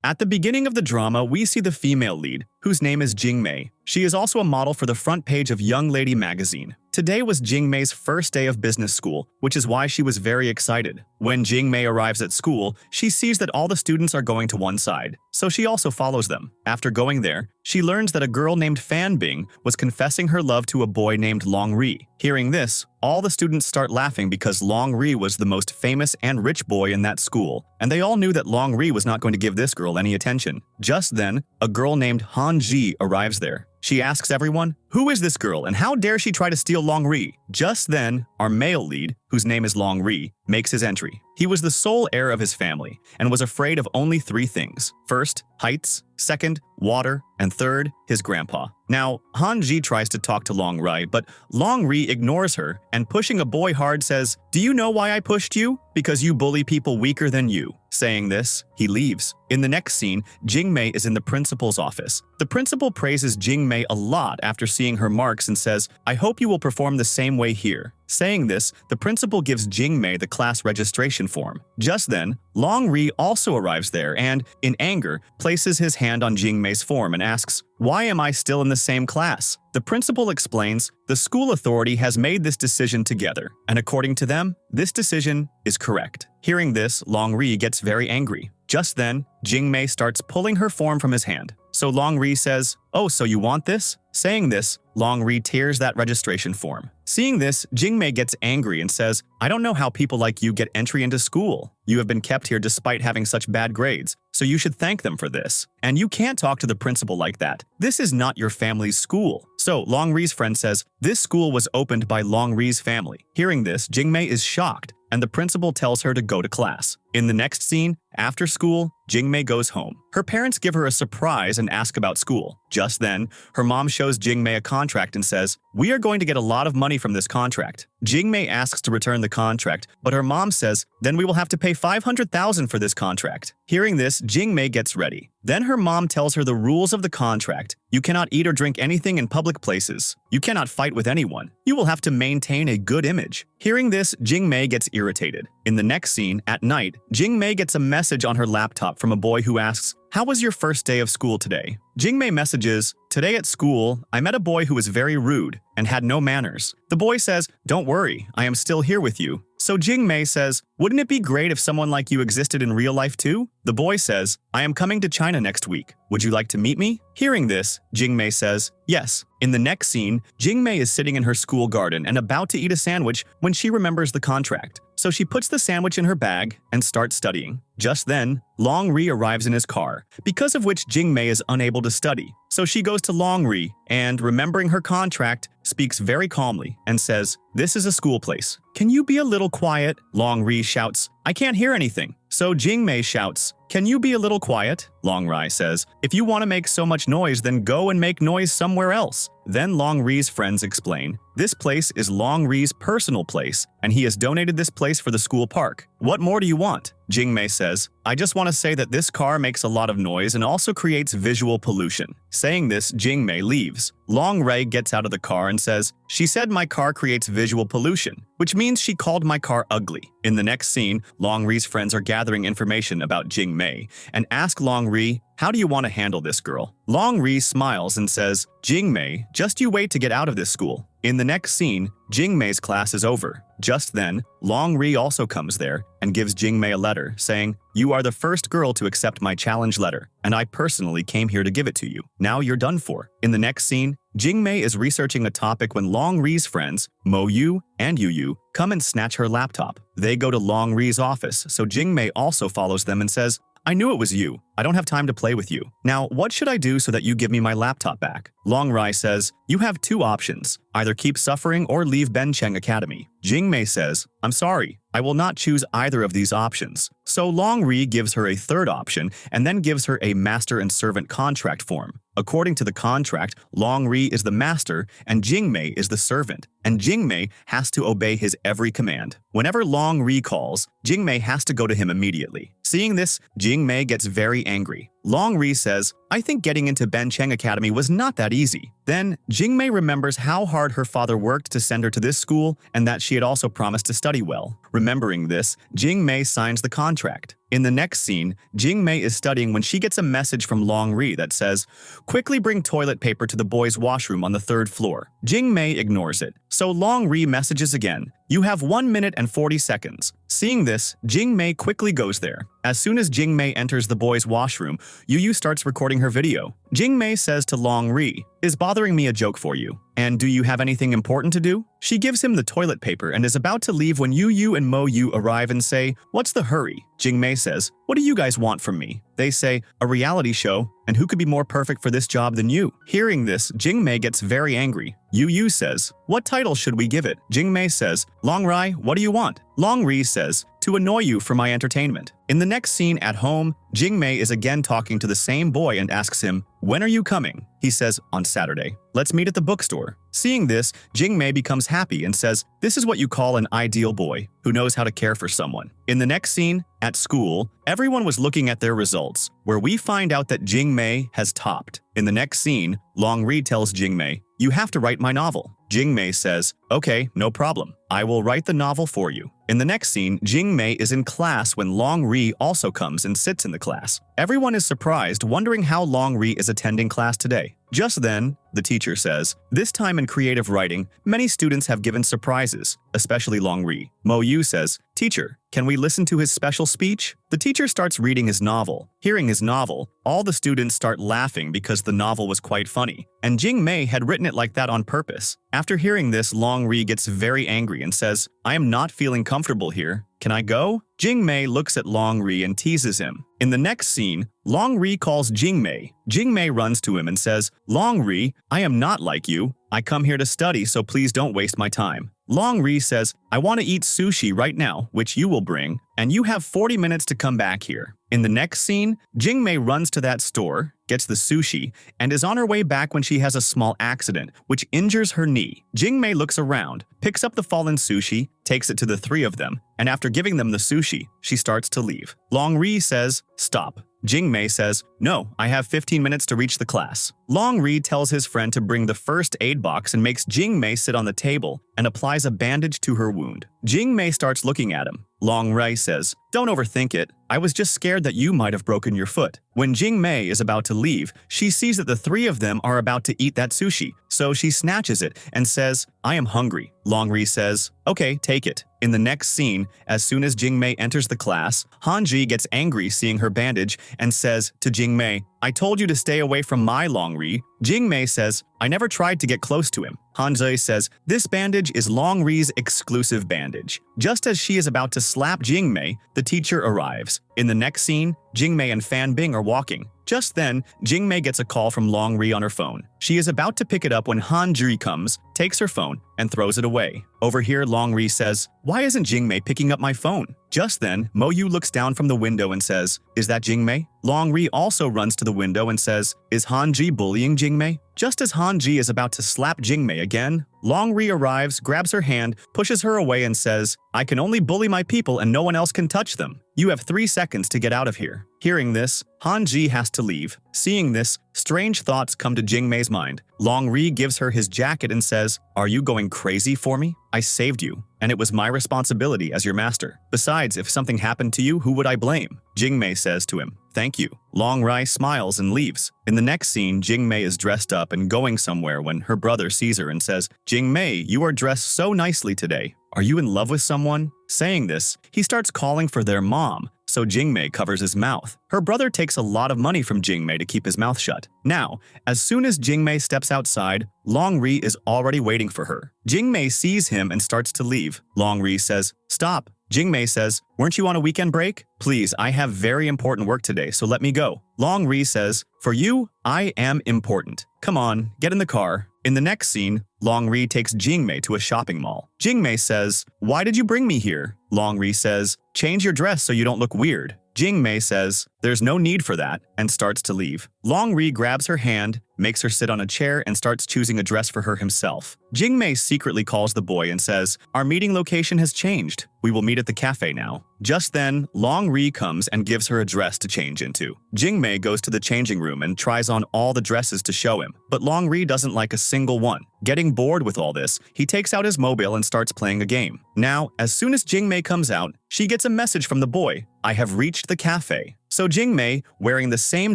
At the beginning of the drama, we see the female lead, whose name is Jingmei. She is also a model for the front page of Young Lady magazine. Today was Jingmei's first day of business school, which is why she was very excited. When Jingmei arrives at school, she sees that all the students are going to one side, so she also follows them. After going there, she learns that a girl named Fan Bing was confessing her love to a boy named Long Ri. Hearing this, all the students start laughing because Long Ri was the most famous and rich boy in that school, and they all knew that Long Ri was not going to give this girl any attention. Just then, a girl named Han Ji arrives there. She asks everyone, "Who is this girl and how dare she try to steal Long Ri?" Just then, our male lead, whose name is Long Ri, makes his entry. He was the sole heir of his family and was afraid of only three things. First, heights. Second, water. And third, his grandpa. Now, Han Ji tries to talk to Long Ri, but Long Ri ignores her and pushing a boy hard says, "Do you know why I pushed you? Because you bully people weaker than you." Saying this, he leaves. In the next scene, Jingmei is in the principal's office. The principal praises Jingmei a lot after seeing her marks and says, "I hope you will perform the same way here." Saying this, the principal gives Jingmei the class registration form. Just then, Long Ri also arrives there and, in anger, places his hand on Jingmei's form and asks, "Why am I still in the same class?" The principal explains, "The school authority has made this decision together, and according to them, this decision is correct." Hearing this, Long Ri gets very angry. Just then, Jingmei starts pulling her form from his hand. So Long Ri says, "Oh, so you want this?" Saying this, Long Ri tears that registration form. Seeing this, Jingmei gets angry and says, "I don't know how people like you get entry into school. You have been kept here despite having such bad grades, so you should thank them for this. And you can't talk to the principal like that. This is not your family's school." So Long Ri's friend says, "This school was opened by Long Ri's family." Hearing this, Jingmei is shocked, and the principal tells her to go to class. In the next scene, after school, Jingmei goes home. Her parents give her a surprise and ask about school. Just then, her mom shows Jingmei a contract and says, "We are going to get a lot of money from this contract." Jingmei asks to return the contract, but her mom says, "Then we will have to pay 500,000 for this contract." Hearing this, Jingmei gets ready. Then her mom tells her the rules of the contract. You cannot eat or drink anything in public places. You cannot fight with anyone. You will have to maintain a good image. Hearing this, Jingmei gets irritated. In the next scene, at night, Jingmei gets a message on her laptop from a boy who asks, "How was your first day of school today?" Jingmei messages, "Today at school, I met a boy who was very rude and had no manners." The boy says, "Don't worry, I am still here with you." So Jingmei says, "Wouldn't it be great if someone like you existed in real life too?" The boy says, "I am coming to China next week. Would you like to meet me?" Hearing this, Jingmei says, "Yes." In the next scene, Jingmei is sitting in her school garden and about to eat a sandwich when she remembers the contract. So she puts the sandwich in her bag and starts studying. Just then, Long Ri arrives in his car, because of which Jingmei is unable to study. So she goes to Long Ri and, remembering her contract, speaks very calmly and says, "This is a school place. Can you be a little quiet?" Long Ri shouts, "I can't hear anything." So Jingmei shouts, "Can you be a little quiet?" Long Ri says, "If you want to make so much noise, then go and make noise somewhere else." Then Long Ri's friends explain, "This place is Long Ri's personal place, and he has donated this place for the school park. What more do you want?" Jingmei says, "I just want to say that this car makes a lot of noise and also creates visual pollution." Saying this, Jingmei leaves. Long Ri gets out of the car and says, "She said my car creates visual pollution, which means she called my car ugly." In the next scene, Long Ri's friends are gathering information about Jingmei and ask Long Ri, "How do you want to handle this girl?" Long Ri smiles and says, "Jingmei, just you wait to get out of this school." In the next scene, Jingmei's class is over. Just then, Long Ri also comes there and gives Jingmei a letter saying, "You are the first girl to accept my challenge letter, and I personally came here to give it to you. Now you're done for." In the next scene, Jingmei is researching a topic when Long Ri's friends, Mo Yu and Yu Yu, come and snatch her laptop. They go to Long Ri's office, so Jingmei also follows them and says, "I knew it was you. I don't have time to play with you. Now, what should I do so that you give me my laptop back?" Long Ri says, "You have two options. Either keep suffering or leave Bencheng Academy." Jingmei says, "I'm sorry. I will not choose either of these options." So Long Ri gives her a third option and then gives her a master and servant contract form. According to the contract, Long Ri is the master and Jingmei is the servant. and Jingmei has to obey his every command. Whenever Long Ri calls, Jingmei has to go to him immediately. Seeing this, Jingmei gets very angry. Long Ri says, I think getting into Bencheng Academy was not that easy. Then, Jingmei remembers how hard her father worked to send her to this school and that she had also promised to study well. Remembering this, Jingmei signs the contract. In the next scene, Jingmei is studying when she gets a message from Long Ri that says, quickly bring toilet paper to the boys' washroom on the 3rd floor. Jingmei ignores it. So Long Ri messages again, you have 1 minute and 40 seconds. Seeing this, Jingmei quickly goes there. As soon as Jingmei enters the boys' washroom, Yu starts recording her video. Jingmei says to Long Ri, is bothering me a joke for you? And do you have anything important to do? She gives him the toilet paper and is about to leave when Yu and Mo Yu arrive and say, what's the hurry? Jingmei says, what do you guys want from me? They say, a reality show, and who could be more perfect for this job than you? Hearing this, Jingmei gets very angry. Yu says, what title should we give it? Jingmei says, Long Ri, what do you want? Long Ri says, to annoy you for my entertainment. In the next scene at home, Jingmei is again talking to the same boy and asks him, when are you coming? He says, on Saturday. Let's meet at the bookstore. Seeing this, Jingmei becomes happy and says, this is what you call an ideal boy, who knows how to care for someone. In the next scene, at school, everyone was looking at their results, where we find out that Jingmei has topped. In the next scene, Long Ri tells Jingmei, you have to write my novel. Jingmei says, okay, no problem. I will write the novel for you. In the next scene, Jingmei is in class when Long Ri also comes and sits in the class. Everyone is surprised, wondering how Long Ri is attending class today. Just then, the teacher says, this time in creative writing, many students have given surprises, especially Long Ri. Mo Yu says, teacher, can we listen to his special speech? The teacher starts reading his novel. Hearing his novel, all the students start laughing because the novel was quite funny, and Jingmei had written it like that on purpose. After hearing this, Long Ri gets very angry and says, I am not feeling comfortable here. Can I go? Jingmei looks at Long Ri and teases him. In the next scene, Long Ri calls Jingmei. Jingmei runs to him and says, Long Ri, I am not like you. I come here to study, so please don't waste my time. Long Ri says, I want to eat sushi right now, which you will bring, and you have 40 minutes to come back here. In the next scene, Jingmei runs to that store, gets the sushi, and is on her way back when she has a small accident, which injures her knee. Jingmei looks around, picks up the fallen sushi, takes it to the 3 of them, and after giving them the sushi, she starts to leave. Long Ri says, stop. Jingmei says, no, I have 15 minutes to reach the class. Long Ri tells his friend to bring the first aid box and makes Jingmei sit on the table and applies a bandage to her wound. Jingmei starts looking at him. Long Ri says, don't overthink it. I was just scared that you might have broken your foot. When Jingmei is about to leave, she sees that the 3 of them are about to eat that sushi, so she snatches it and says, I am hungry. Long Ri says, okay, take it. In the next scene, as soon as Jingmei enters the class, Hanji gets angry seeing her bandage and says to Jingmei, I told you to stay away from my Long Ri. Jingmei says, I never tried to get close to him. Hanji says, this bandage is Long Ri's exclusive bandage. Just as she is about to slap Jingmei, the teacher arrives. In the next scene, Jingmei and Fan Bing are walking. Just then, Jingmei gets a call from Long Ri on her phone. She is about to pick it up when Hanji comes, takes her phone, and throws it away. Over here, Long Ri says, why isn't Jingmei picking up my phone? Just then, Mo Yu looks down from the window and says, is that Jingmei? Long Ri also runs to the window and says, is Hanji bullying Jingmei? Just as Hanji is about to slap Jingmei again, Long Ri arrives, grabs her hand, pushes her away and says, I can only bully my people and no one else can touch them. You have 3 seconds to get out of here. Hearing this, Hanji has to leave. Seeing this, strange thoughts come to Jingmei's mind. Long Ri gives her his jacket and says, are you going crazy for me? I saved you, and it was my responsibility as your master. Besides, if something happened to you, who would I blame? Jingmei says to him, thank you. Long Ri smiles and leaves. In the next scene, Jingmei is dressed up and going somewhere when her brother sees her and says, Jingmei, you are dressed so nicely today. Are you in love with someone? Saying this, he starts calling for their mom, so Jingmei covers his mouth. Her brother takes a lot of money from Jingmei to keep his mouth shut. Now, as soon as Jingmei steps outside, Long Ri is already waiting for her. Jingmei sees him and starts to leave. Long Ri says, stop. Jingmei says, weren't you on a weekend break? Please, I have very important work today, so let me go. Long Ri says, for you, I am important. Come on, get in the car. In the next scene, Long Ri takes Jingmei to a shopping mall. Jingmei says, why did you bring me here? Long Ri says, change your dress so you don't look weird. Jingmei says, "There's no need for that," and starts to leave. Longri grabs her hand, makes her sit on a chair, and starts choosing a dress for her himself. Jingmei secretly calls the boy and says, "Our meeting location has changed. We will meet at the cafe now." Just then, Longri comes and gives her a dress to change into. Jingmei goes to the changing room and tries on all the dresses to show him, but Longri doesn't like a single one. Getting bored with all this, he takes out his mobile and starts playing a game. Now, as soon as Jingmei comes out, she gets a message from the boy, "I have reached the cafe." So Jingmei, wearing the same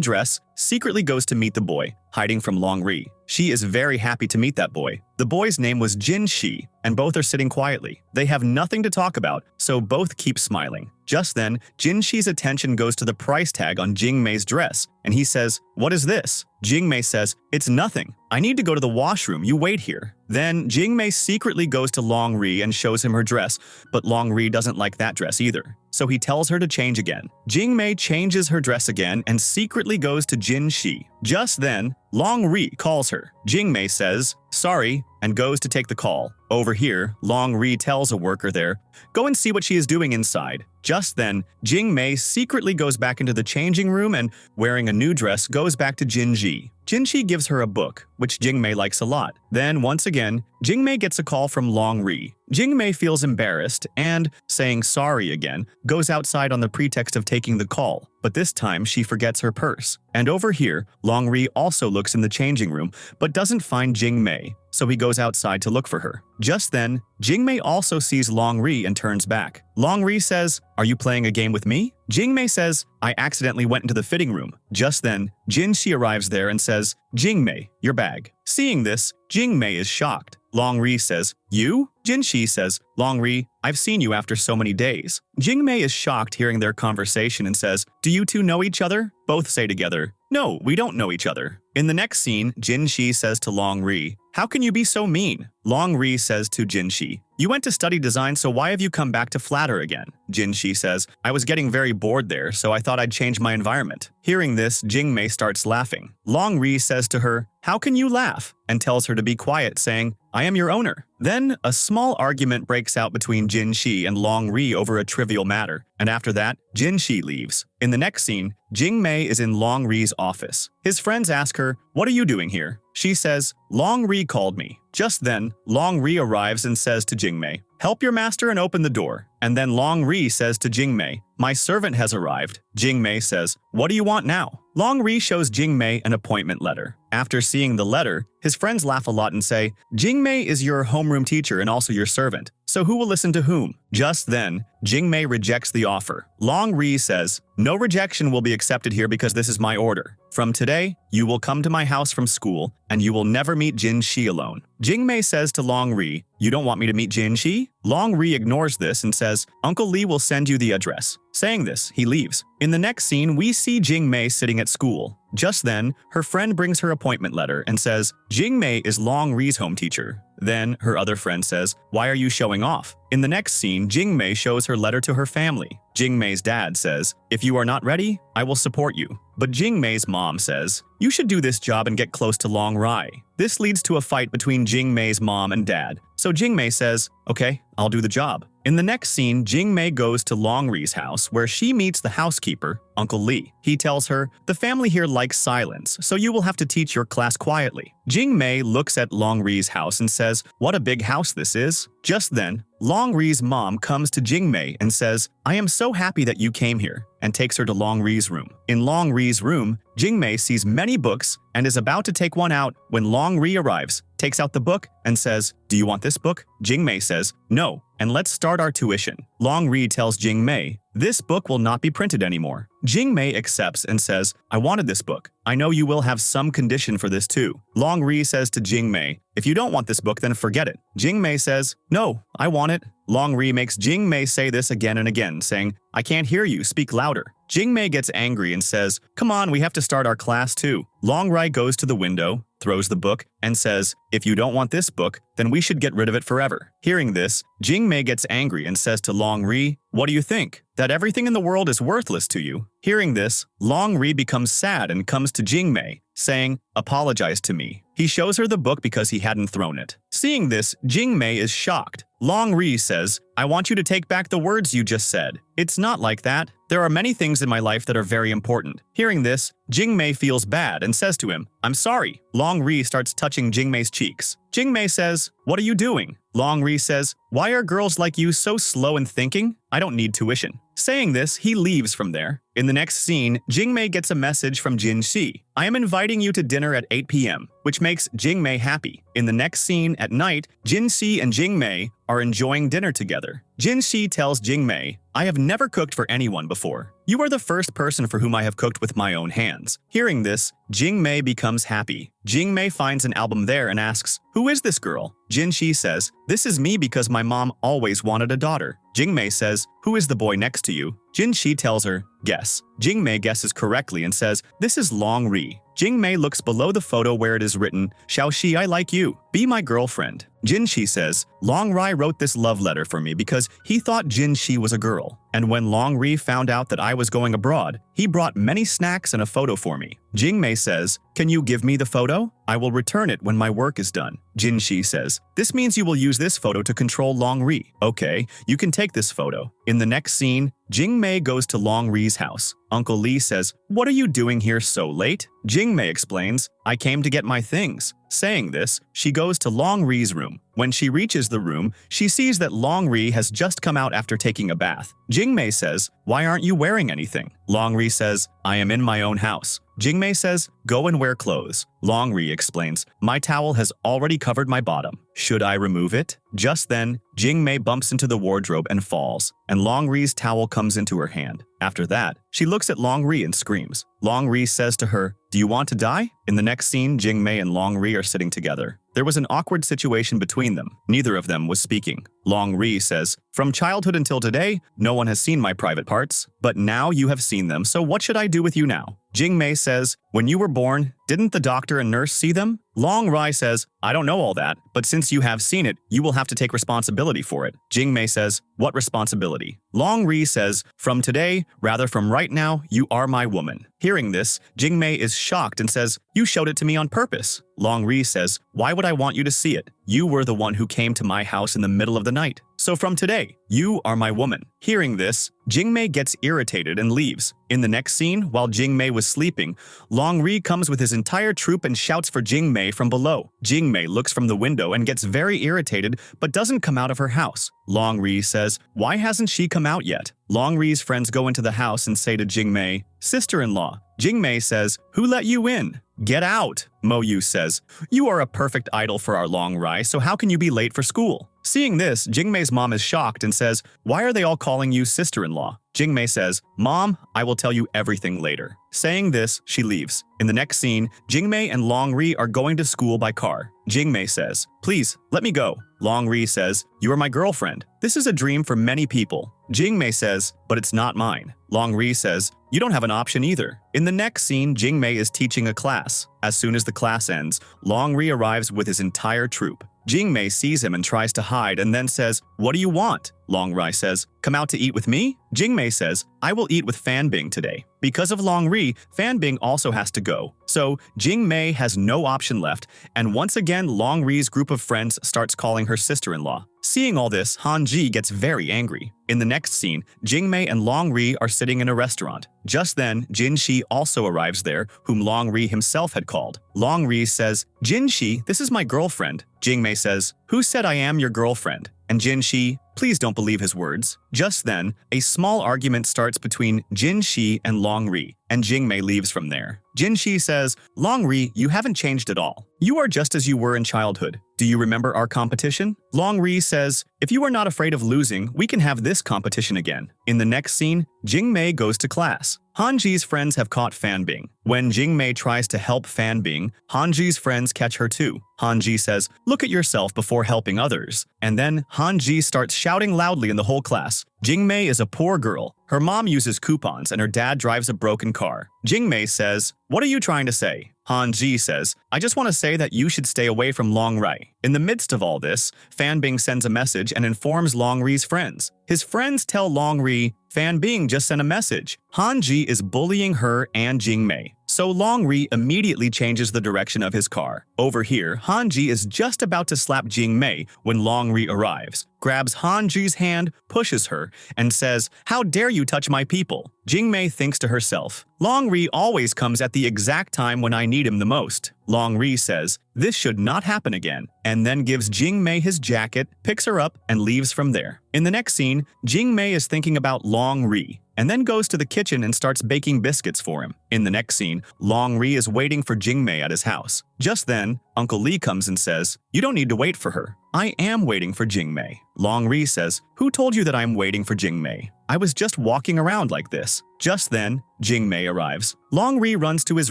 dress, secretly goes to meet the boy, hiding from Longri. She is very happy to meet that boy. The boy's name was Jin Shi, and both are sitting quietly. They have nothing to talk about, so both keep smiling. Just then, Jin Shi's attention goes to the price tag on Jingmei's dress, and he says, "What is this?" Jingmei says, "It's nothing. I need to go to the washroom. You wait here." Then Jingmei secretly goes to Longri and shows him her dress, but Longri doesn't like that dress either. So he tells her to change again. Jingmei changes her dress again and secretly goes to Jin Shi. Just then, Longri calls her. Jingmei says, "Sorry," and goes to take the call. Over here, Longri tells a worker there, "Go and see what she is doing inside." Just then, Jingmei secretly goes back into the changing room and, wearing a new dress, goes back to Jinji. Jinji gives her a book, which Jingmei likes a lot. Then, once again, Jingmei gets a call from Longri. Jingmei feels embarrassed and, saying sorry again, goes outside on the pretext of taking the call. But this time, she forgets her purse. And over here, Longri also looks in the changing room, but doesn't find Jingmei, so he goes outside to look for her. Just then, Jingmei also sees Longri and turns back. Longri says, "Are you playing a game with me?" Jingmei says, "I accidentally went into the fitting room." Just then, Jinshi arrives there and says, "Jingmei, your bag." Seeing this, Jingmei is shocked. Longri says, "You?" Jinshi says, "Longri, I've seen you after so many days." Jingmei is shocked hearing their conversation and says, "Do you two know each other?" Both say together, "No, we don't know each other." In the next scene, Jinshi says to Longri, "How can you be so mean?" Longri says to Jinshi, "You went to study design, so why have you come back to flatter again?" Jinshi says, "I was getting very bored there, so I thought I'd change my environment." Hearing this, Jingmei starts laughing. Longri says to her, "How can you laugh?" and tells her to be quiet, saying, "I am your owner." Then, a small argument breaks out between Jinshi and Longri over a trivial matter, and after that, Jinshi leaves. In the next scene, Jingmei is in Longri's office. His friends ask her, "What are you doing here?" She says, "Longri called me." Just then, Longri arrives and says to Jingmei, "Help your master and open the door." And then Longri says to Jingmei, "My servant has arrived." Jingmei says, "What do you want now?" Longri shows Jingmei an appointment letter. After seeing the letter, his friends laugh a lot and say, "Jingmei is your homeroom teacher and also your servant, so who will listen to whom?" Just then, Jingmei rejects the offer. Longri says, "No rejection will be accepted here because this is my order. From today, you will come to my house from school, and you will never meet Jin Shi alone." Jingmei says to Longri, "You don't want me to meet Jin Shi?" Longri ignores this and says, "Uncle Lee will send you the address." Saying this, he leaves. In the next scene, we see Jingmei sitting at school. Just then, her friend brings her appointment letter and says, "Jingmei is Longri's home teacher." Then, her other friend says, "Why are you showing off?" In the next scene, Jingmei shows her letter to her family. Jingmei's dad says, "If you are not ready, I will support you." But Jingmei's mom says, "You should do this job and get close to Longri." This leads to a fight between Jingmei's mom and dad. So Jingmei says, "Okay, I'll do the job." In the next scene, Jingmei goes to Longri's house where she meets the housekeeper, Uncle Lee. He tells her, "The family here likes silence, so you will have to teach your class quietly." Jingmei looks at Longri's house and says, "What a big house this is." Just then, Longri's mom comes to Jingmei and says, "I am so happy that you came here," and takes her to Longri's room. In Longri's room, Jingmei sees many books and is about to take one out when Longri arrives, takes out the book, and says, "Do you want this book?" Jingmei says, "No, and let's start our tuition." Longri tells Jingmei, "This book will not be printed anymore." Jingmei accepts and says, "I wanted this book. I know you will have some condition for this too." Longri says to Jingmei, "If you don't want this book, then forget it." Jingmei says, "No, I want it." Longri makes Jingmei say this again and again, saying, "I can't hear you, speak louder." Jingmei gets angry and says, "Come on, we have to start our class too." Longri goes to the window, throws the book, and says, "If you don't want this book, then we should get rid of it forever." Hearing this, Jingmei gets angry and says to Longri, "What do you think? That everything in the world is worthless to you?" Hearing this, Longri becomes sad and comes to Jingmei, saying, "Apologize to me." He shows her the book because he hadn't thrown it. Seeing this, Jingmei is shocked. Longri says, "I want you to take back the words you just said. It's not like that. There are many things in my life that are very important. Hearing this, Jingmei feels bad and says to him, I'm sorry. Longri starts touching Jingmei's cheeks. Jingmei says, what are you doing? Longri says, why are girls like you so slow in thinking? I don't need tuition. Saying this, he leaves from there. In the next scene, Jingmei gets a message from Jinxi. I am inviting you to dinner at 8 p.m., which makes Jingmei happy. In the next scene, at night, Jinxi and Jingmei are enjoying dinner together. Jinxi tells Jingmei, I have never cooked for anyone before. You are the first person for whom I have cooked with my own hands. Hearing this, Jingmei becomes happy. Jingmei finds an album there and asks, who is this girl? Jinxi says, this is me because my mom always wanted a daughter. Jingmei says, who is the boy next to you? Jinxi tells her, guess. Jingmei guesses correctly and says, this is Longri. Jingmei looks below the photo where it is written, Xiaoxi, I like you. Be my girlfriend. Jinxi says, Longri wrote this love letter for me because he thought Jinxi was a girl. And when Longri found out that I was going abroad, he brought many snacks and a photo for me. Jingmei says, can you give me the photo? I will return it when my work is done. Jinxi says, this means you will use this photo to control Longri. Okay, you can take this photo. In the next scene, Jingmei goes to Longri's house. Uncle Lee says, what are you doing here so late? Jingmei explains, I came to get my things. Saying this, she goes to Longri's room. When she reaches the room, she sees that Longri has just come out after taking a bath. Jingmei says, why aren't you wearing anything? Longri says, I am in my own house. Jingmei says, go and wear clothes. Longri explains, my towel has already covered my bottom. Should I remove it? Just then, Jingmei bumps into the wardrobe and falls, and Longri's towel comes into her hand. After that, she looks at Longri and screams. Longri says to her, do you want to die? In the next scene, Jingmei and Longri are sitting together. There was an awkward situation between them. Neither of them was speaking. Longri says, from childhood until today, no one has seen my private parts, but now you have seen them, so what should I do with you now? Jingmei says, when you were born, didn't the doctor and nurse see them? Longri says, I don't know all that, but since you have seen it, you will have to take responsibility for it. Jingmei says, what responsibility? Longri says, from today, rather from right now, you are my woman. Hearing this, Jingmei is shocked and says, you showed it to me on purpose. Longri says, why would I want you to see it? You were the one who came to my house in the middle of the night. So from today, you are my woman. Hearing this, Jingmei gets irritated and leaves. In the next scene, while Jingmei was sleeping, Longri comes with his entire troop and shouts for Jingmei from below. Jingmei looks from the window and gets very irritated but doesn't come out of her house. Longri says, why hasn't she come out yet? Longri's friends go into the house and say to Jingmei, sister-in-law. Jingmei says, who let you in? Get out. Mo Yu says, you are a perfect idol for our Longri, so how can you be late for school? Seeing this, Jingmei's mom is shocked and says, why are they all calling you sister-in-law? Jingmei says, Mom, I will tell you everything later. Saying this, she leaves. In the next scene, Jingmei and Longri are going to school by car. Jingmei says, please, let me go. Longri says, you are my girlfriend. This is a dream for many people. Jingmei says, but it's not mine. Longri says, you don't have an option either. In the next scene, Jingmei is teaching a class. As soon as the class ends, Longri arrives with his entire troop. Jingmei sees him and tries to hide and then says, what do you want? Longri says, come out to eat with me? Jingmei says, I will eat with Fanbing today. Because of Longri, Fanbing also has to go. So Jingmei has no option left, and once again Longri's group of friends starts calling her sister-in-law. Seeing all this, Hanji gets very angry. In the next scene, Jingmei and Longri are sitting in a restaurant. Just then, Jinxi also arrives there, whom Longri himself had called. Longri says, Jinxi, this is my girlfriend. Jingmei says, who said I am your girlfriend? And Jinxi, please don't believe his words. Just then, a small argument starts between Jinxi and Longri, and Jingmei leaves from there. Jinxi says, Longri, you haven't changed at all. You are just as you were in childhood. Do you remember our competition? Longri says, if you are not afraid of losing, we can have this competition again. In the next scene, Jingmei goes to class. Hanji's friends have caught Fanbing. When Jingmei tries to help Fanbing, Hanji's friends catch her too. Hanji says, look at yourself before helping others. And then Hanji starts shouting loudly in the whole class. Jingmei is a poor girl. Her mom uses coupons and her dad drives a broken car. Jingmei says, what are you trying to say? Hanji says, I just want to say that you should stay away from Longri. In the midst of all this, Fanbing sends a message and informs Longri's friends. His friends tell Longri, Fanbing just sent a message. Hanji is bullying her and Jingmei. So Long Ri immediately changes the direction of his car. Over here, Hanji is just about to slap Jing Mei when Long Ri arrives, grabs Hanji's hand, pushes her, and says, "How dare you touch my people?" Jing Mei thinks to herself, "Long Ri always comes at the exact time when I need him the most." Long Ri says, "This should not happen again," and then gives Jing Mei his jacket, picks her up, and leaves from there. In the next scene, Jing Mei is thinking about Long Ri, and then goes to the kitchen and starts baking biscuits for him. In the next scene, Long Ri is waiting for Jing Mei at his house. Just then, Uncle Lee comes and says, "You don't need to wait for her. I am waiting for Jing Mei." Long Ri says, "Who told you that I'm waiting for Jing Mei? I was just walking around like this." Just then, Jing Mei arrives. Long Ri runs to his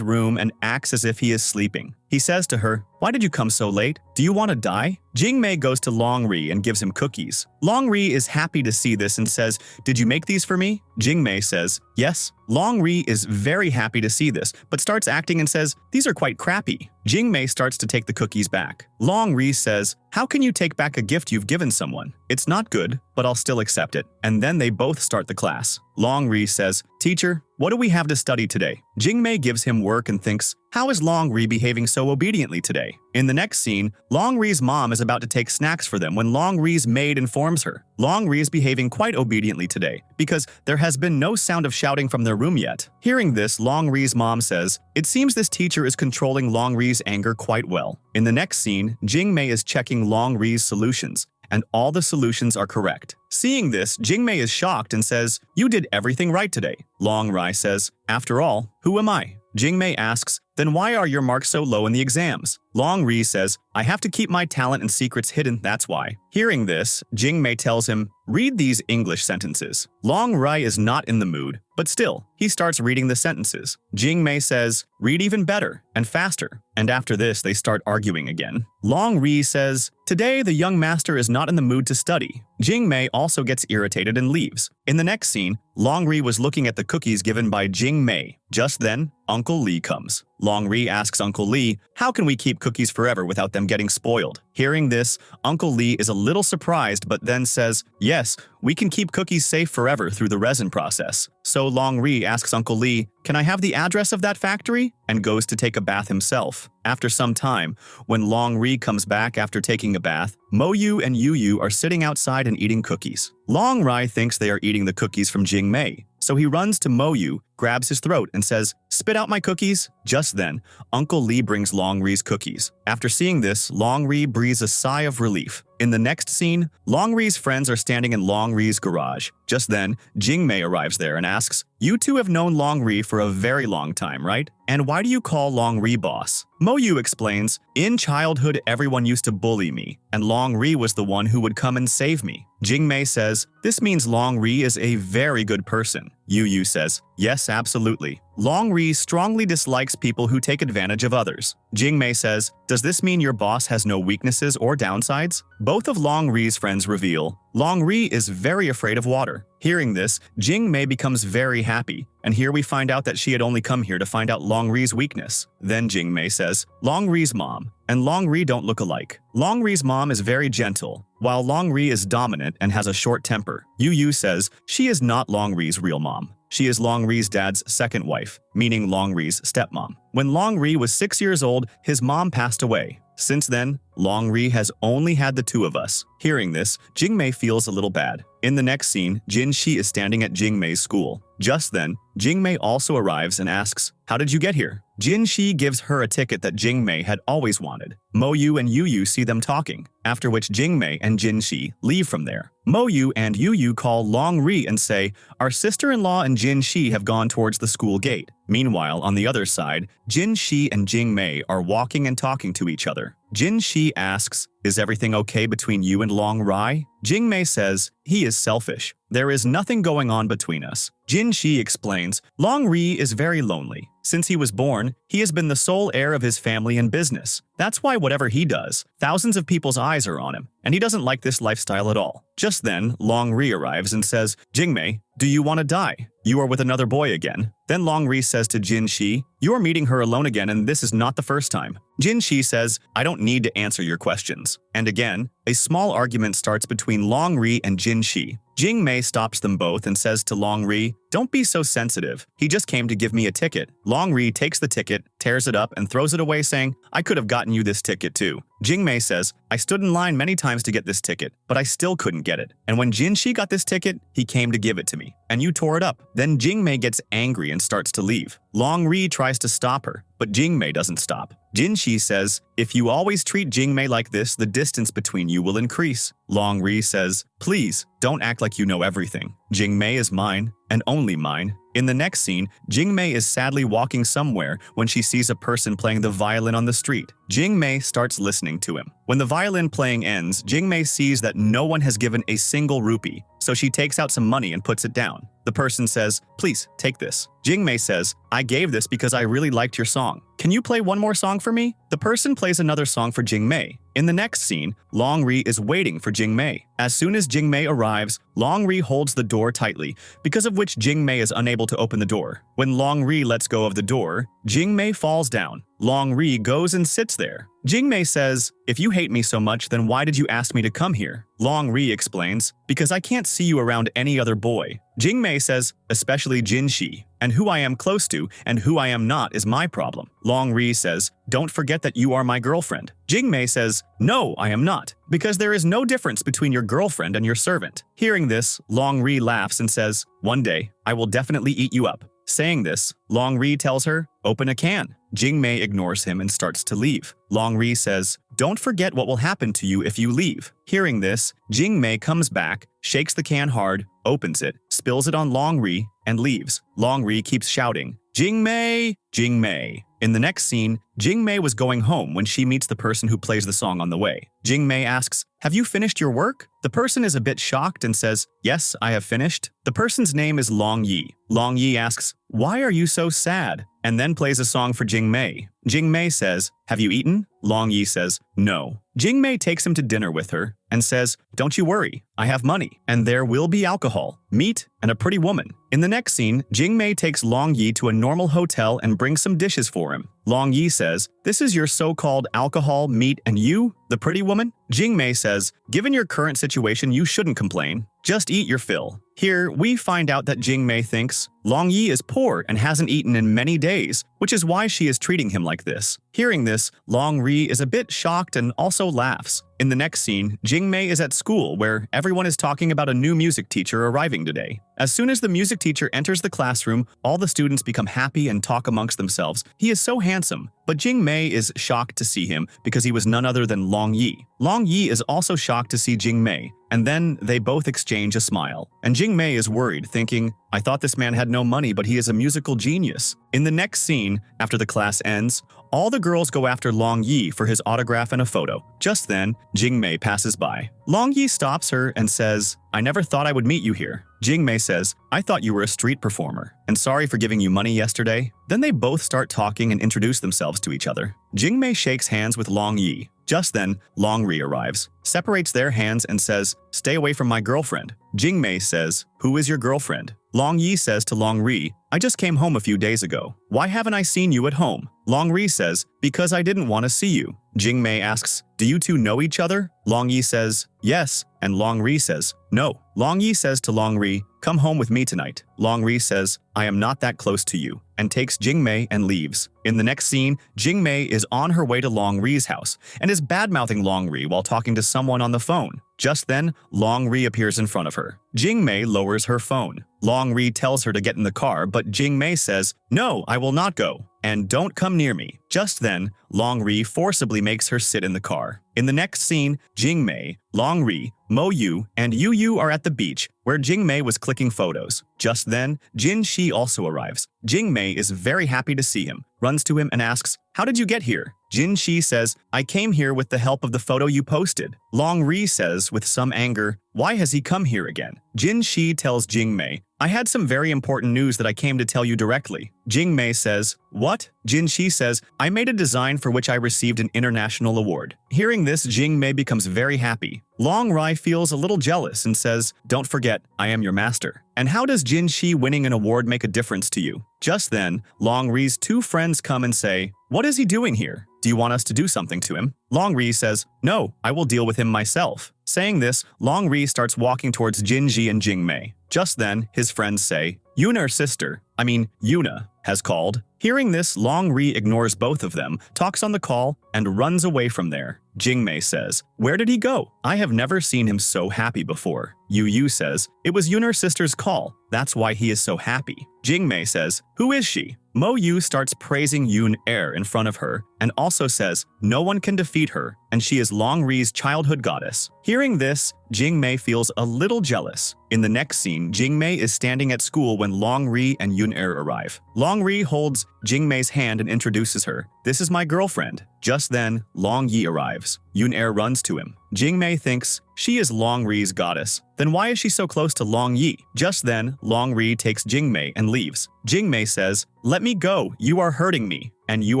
room and acts as if he is sleeping. He says to her, "Why did you come so late? Do you want to die?" Jing Mei goes to Long Ri and gives him cookies. Long Ri is happy to see this and says, "Did you make these for me?" Jing Mei says, "Yes." Long Ri is very happy to see this, but starts acting and says, "These are quite crappy." Jing Mei starts to take the cookies back. Long Ri says, "How can you take back a gift you've given someone? It's not good, but I'll still accept it." And then they both start the class. Long Ri says, "Teacher, what do we have to study today?" Jing Mei gives him work and thinks, "How is Long Ri behaving so obediently today?" In the next scene, Long Ri's mom is about to take snacks for them when Long Ri's maid informs her. Long Ri is behaving quite obediently today because there has been no sound of shouting from their room yet. Hearing this, Long Ri's mom says, "It seems this teacher is controlling Long Ri's anger quite well." In the next scene, Jing Mei is checking Long Ri's solutions, and all the solutions are correct. Seeing this, Jing Mei is shocked and says, "You did everything right today." Long Ri says, "After all, who am I?" Jing Mei asks, "Then why are your marks so low in the exams?" Long Ri says, "I have to keep my talent and secrets hidden, that's why." Hearing this, Jing Mei tells him, "Read these English sentences." Long Ri is not in the mood, but still, he starts reading the sentences. Jing Mei says, "Read even better and faster." And after this, they start arguing again. Long Ri says, "Today, the young master is not in the mood to study." Jing Mei also gets irritated and leaves. In the next scene, Long Ri was looking at the cookies given by Jing Mei. Just then, Uncle Lee comes. Long Ri asks Uncle Lee, "How can we keep cookies forever without them getting spoiled?" Hearing this, Uncle Lee is a little surprised but then says, "Yes, we can keep cookies safe forever through the resin process." So Long Ri asks Uncle Lee, "Can I have the address of that factory?" and goes to take a bath himself. After some time, when Long Ri comes back after taking a bath, Mo Yu and Yu Yu are sitting outside and eating cookies. Long Ri thinks they are eating the cookies from Jing Mei, so he runs to Mo Yu, grabs his throat, and says, "Spit out my cookies." Just then, Uncle Lee brings Long Ri's cookies. After seeing this, Long Ri breathes a sigh of relief. In the next scene, Long Ri's friends are standing in Long Ri's garage. Just then, Jing Mei arrives there and asks, "You two have known Long Ri for a very long time, right? And why do you call Long Ri boss?" Mo Yu explains, "In childhood, everyone used to bully me, and Long Ri was the one who would come and save me." Jing Mei says, "This means Long Ri is a very good person." Yu Yu says, "Yes, absolutely. Long Ri strongly dislikes people who take advantage of others." Jing Mei says, "Does this mean your boss has no weaknesses or downsides?" Both of Long Ri's friends reveal, Long Ri is very afraid of water. Hearing this, Jing Mei becomes very happy, and here we find out that she had only come here to find out Long Ri's weakness. Then Jing Mei says, Long Ri's mom and Long Ri don't look alike. Long Ri's mom is very gentle, while Long Ri is dominant and has a short temper. Yu Yu says she is not Long Ri's real mom. She is Long Ri's dad's second wife, meaning Long Ri's stepmom. When Long Ri was 6 years old, his mom passed away. Since then, Long Ri has only had the two of us. Hearing this, Jing Mei feels a little bad. In the next scene, Jin Shi is standing at Jing Mei's school. Just then, Jing Mei also arrives and asks, "How did you get here?" Jin Shi gives her a ticket that Jing Mei had always wanted. Mo Yu and Yu Yu see them talking, after which Jing Mei and Jin Shi leave from there. Mo Yu and Yu Yu call Long Ri and say, "Our sister-in-law and Jin Shi have gone towards the school gate." Meanwhile, on the other side, Jin Shi and Jing Mei are walking and talking to each other. Jin Shi asks, "Is everything okay between you and Long Ri?" Jing Mei says, "He is selfish. There is nothing going on between us." Jin Shi explains, Long Ri is very lonely. Since he was born, he has been the sole heir of his family and business. That's why whatever he does, thousands of people's eyes are on him, and he doesn't like this lifestyle at all. Just then, Long Ri arrives and says, "Jing Mei, do you want to die? You are with another boy again." Then Long Ri says to Jin Shi, "You are meeting her alone again, and this is not the first time." Jin Shi says, "I don't need to answer your questions." And again, a small argument starts between Long Ri and Jin Shi. Jing Mei stops them both and says to Long Ri, "Don't be so sensitive. He just came to give me a ticket." Long Ri takes the ticket, tears it up, and throws it away saying, "I could have gotten you this ticket too." Jingmei says, "I stood in line many times to get this ticket, but I still couldn't get it. And when Jinshi got this ticket, he came to give it to me. And you tore it up." Then Jingmei gets angry and starts to leave. Long Ri tries to stop her, but Jingmei doesn't stop. Jinshi says, "If you always treat Jingmei like this, the distance between you will increase." Long Ri says, "Please, don't act like you know everything. Jingmei is mine, and only mine." In the next scene, Jingmei is sadly walking somewhere when she sees a person playing the violin on the street. Jingmei starts listening to him. When the violin playing ends, Jingmei sees that no one has given a single rupee, so she takes out some money and puts it down. The person says, "Please, take this." Jingmei says, "I gave this because I really liked your song. Can you play one more song for me?" The person plays another song for Jingmei. In the next scene, Long Ri is waiting for Jingmei. As soon as Jingmei arrives, Long Ri holds the door tightly, because of which Jingmei is unable to open the door. When Long Ri lets go of the door, Jingmei falls down. Long Ri goes and sits there. Jingmei says, "If you hate me so much, then why did you ask me to come here?" Long Ri explains, "Because I can't see you around any other boy." Jingmei says, "Especially Jinshi, and who I am close to and who I am not is my problem." Long Ri says, "Don't forget that you are my girlfriend." Jingmei says, "No, I am not, because there is no difference between your girlfriend and your servant." Hearing this, Long Ri laughs and says, "One day, I will definitely eat you up." Saying this, Long Ri tells her, "Open a can." Jingmei ignores him and starts to leave. Long Ri says, "Don't forget what will happen to you if you leave." Hearing this, Jingmei comes back, shakes the can hard, opens it, spills it on Long Ri, and leaves. Long Ri keeps shouting, "Jingmei! Jingmei!" In the next scene, Jingmei was going home when she meets the person who plays the song on the way. Jingmei asks, "Have you finished your work?" The person is a bit shocked and says, "Yes, I have finished." The person's name is Long Yi. Long Yi asks, "Why are you so sad?" and then plays a song for Jingmei. Jingmei says, "Have you eaten?" Long Yi says, "No." Jingmei takes him to dinner with her and says, "Don't you worry, I have money, and there will be alcohol, meat, and a pretty woman." In the next scene, Jingmei takes Long Yi to a normal hotel and brings some dishes for him. Long Yi says, "This is your so-called alcohol, meat, and you, the pretty woman?" Jingmei says, "Given your current situation, you shouldn't complain. Just eat your fill." Here, we find out that Jingmei thinks Long Yi is poor and hasn't eaten in many days, which is why she is treating him like this. Hearing this, Long Ri is a bit shocked and also laughs. In the next scene, Jingmei is at school where everyone is talking about a new music teacher arriving today. As soon as the music teacher enters the classroom, all the students become happy and talk amongst themselves. He is so handsome, but Jingmei is shocked to see him because he was none other than Long Yi. Long Yi is also shocked to see Jingmei, and then they both exchange a smile. And Jingmei is worried, thinking, "I thought this man had no money, but he is a musical genius." In the next scene, after the class ends, all the girls go after Long Yi for his autograph and a photo. Just then, Jingmei passes by. Long Yi stops her and says, "I never thought I would meet you here." Jingmei says, "I thought you were a street performer, and sorry for giving you money yesterday." Then they both start talking and introduce themselves to each other. Jingmei shakes hands with Long Yi. Just then, Long Ri arrives, separates their hands and says, "Stay away from my girlfriend." Jingmei says, "Who is your girlfriend?" Long Yi says to Long Ri, "I just came home a few days ago. Why haven't I seen you at home?" Long Ri says, "Because I didn't want to see you." Jingmei asks, "Do you two know each other?" Long Yi says, "Yes," and Long Ri says, "No." Long Yi says to Long Ri, "Come home with me tonight." Long Ri says, "I am not that close to you," and takes Jingmei and leaves. In the next scene, Jingmei is on her way to Long Ri's house and is badmouthing Long Ri while talking to someone on the phone. Just then, Long Ri appears in front of her. Jingmei lowers her phone. Long Ri tells her to get in the car, but Jingmei says, "No, I will not go, and don't come near me." Just then, Long Ri forcibly makes her sit in the car. In the next scene, Jingmei, Long Ri, Mo Yu, and Yu Yu are at the beach, where Jingmei was clicking photos. Just then, Jin Shi also arrives. Jingmei is very happy to see him, runs to him and asks, "How did you get here?" Jin Shi says, "I came here with the help of the photo you posted." Long Ri says, with some anger, "Why has he come here again?" Jin Shi tells Jingmei, "I had some very important news that I came to tell you directly." Jingmei says, "What?" Jin Shi says, "I made a design for which I received an international award." Hearing this, Jingmei becomes very happy. Long Ri feels a little jealous and says, "Don't forget, I am your master." And how does Jin Shi winning an award make a difference to you? Just then, Long Ri's two friends come and say, "What is he doing here? Do you want us to do something to him?" Long Ri says, "No, I will deal with him myself." Saying this, Long Ri starts walking towards Jin Ji and Jingmei. Just then, his friends say, Yun's sister, Yuna, has called. Hearing this, Long-ri ignores both of them, talks on the call, and runs away from there. Jingmei says, "Where did he go? I have never seen him so happy before." Yu says, "It was Yun's sister's call. That's why he is so happy." Jingmei says, "Who is she?" Mo Yu starts praising Yun in front of her and also says no one can defeat her and she is Long-ri's childhood goddess. Hearing this, Jingmei feels a little jealous. In the next scene, Jingmei is standing at school when Long-ri and Yun arrive. Long-ri holds Jingmei's hand and introduces her. "This is my girlfriend." Just then, Long-yi arrives. Yun runs to him. Jingmei thinks she is Long-ri's goddess. Then why is she so close to Long-yi? Just then, Long-ri takes Jingmei and leaves. Jingmei says, "Let me go, you are hurting me." And you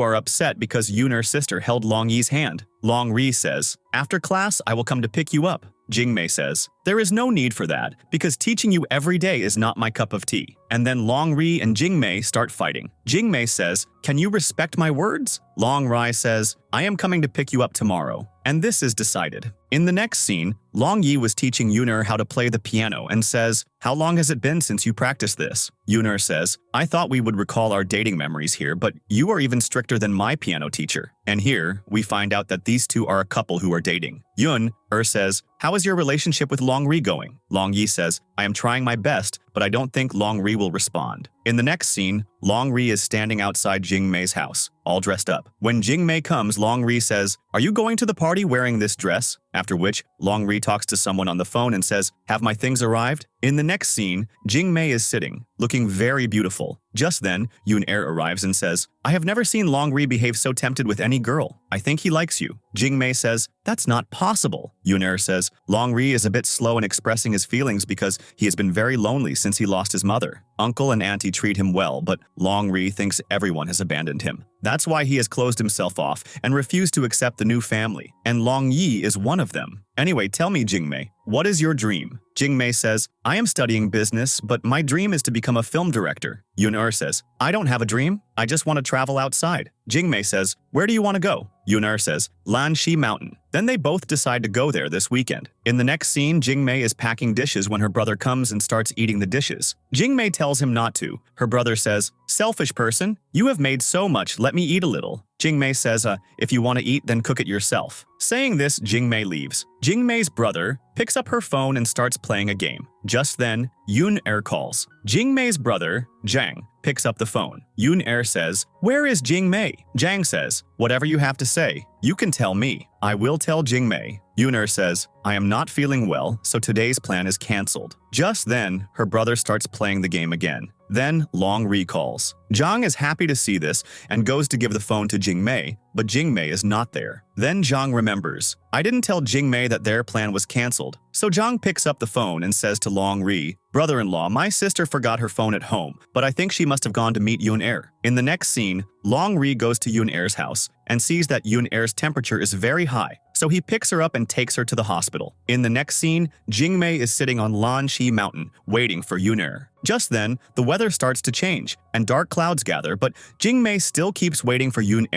are upset because Yun's sister held Long-yi's hand. Long-ri says, "After class, I will come to pick you up." Jingmei says, "There is no need for that, because teaching you every day is not my cup of tea." And then Long-ri and Jingmei start fighting. Jingmei says, "Can you respect my words?" Long-ri says, "I am coming to pick you up tomorrow." And this is decided. In the next scene, Long-yi was teaching Yun how to play the piano and says, "How long has it been since you practiced this?" Yun says, "I thought we would recall our dating memories here, but you are even stricter than my piano teacher." And here, we find out that these two are a couple who are dating. Yun says, "How is your relationship with Long-ri going?" Long-yi says, "I am trying my best, but I don't think Long-ri will respond." In the next scene, Long-ri is standing outside Jingmei's house, all dressed up. When Jingmei comes, Long-ri says, "Are you going to the party wearing this dress?" After which, Long-ri talks to someone on the phone and says, "Have my things arrived?" In the next scene, Jingmei is sitting, looking very beautiful. Just then, Yun arrives and says, "I have never seen Long-ri behave so tempted with any girl. I think he likes you." Jingmei says, "That's not possible." Yun says, "Long-ri is a bit slow in expressing his feelings because he has been very lonely since he lost his mother. Uncle and auntie treat him well, but Long-ri thinks everyone has abandoned him. That's why he has closed himself off and refused to accept the new family, and Long-yi is one of them. Anyway, tell me, Jingmei, what is your dream?" Jingmei says, "I am studying business, but my dream is to become a film director." Yun says, "I don't have a dream. I just want to travel outside." Jingmei says, "Where do you want to go?" Yun says, "Lanshi Mountain." Then they both decide to go there this weekend. In the next scene, Jingmei is packing dishes when her brother comes and starts eating the dishes. Jingmei tells him not to. Her brother says, "Selfish person, you have made so much, let me eat a little." Jingmei says, "If you want to eat, then cook it yourself." Saying this, Jingmei leaves. Jingmei's brother picks up her phone and starts playing a game. Just then, Yun calls. Jingmei's brother, Jang, picks up the phone. Yun says, "Where is Jingmei?" Jang says, "Whatever you have to say, you can tell me." "I will tell Jingmei." Yun says, "I am not feeling well, so today's plan is cancelled." Just then, her brother starts playing the game again. Then, Long-ri calls. Zhang is happy to see this and goes to give the phone to Jingmei, but Jingmei is not there. Then Zhang remembers, "I didn't tell Jingmei that their plan was cancelled." So Zhang picks up the phone and says to Long-ri, "Brother-in-law, my sister forgot her phone at home, but I think she must have gone to meet Yun." In the next scene, Long-ri goes to Yun-er's house and sees that Yun-er's temperature is very high, so he picks her up and takes her to the hospital. In the next scene, Jingmei is sitting on Lanshi Mountain, waiting for Yun. Just then, the weather starts to change, and dark clouds gather, but Jingmei still keeps waiting for Yun.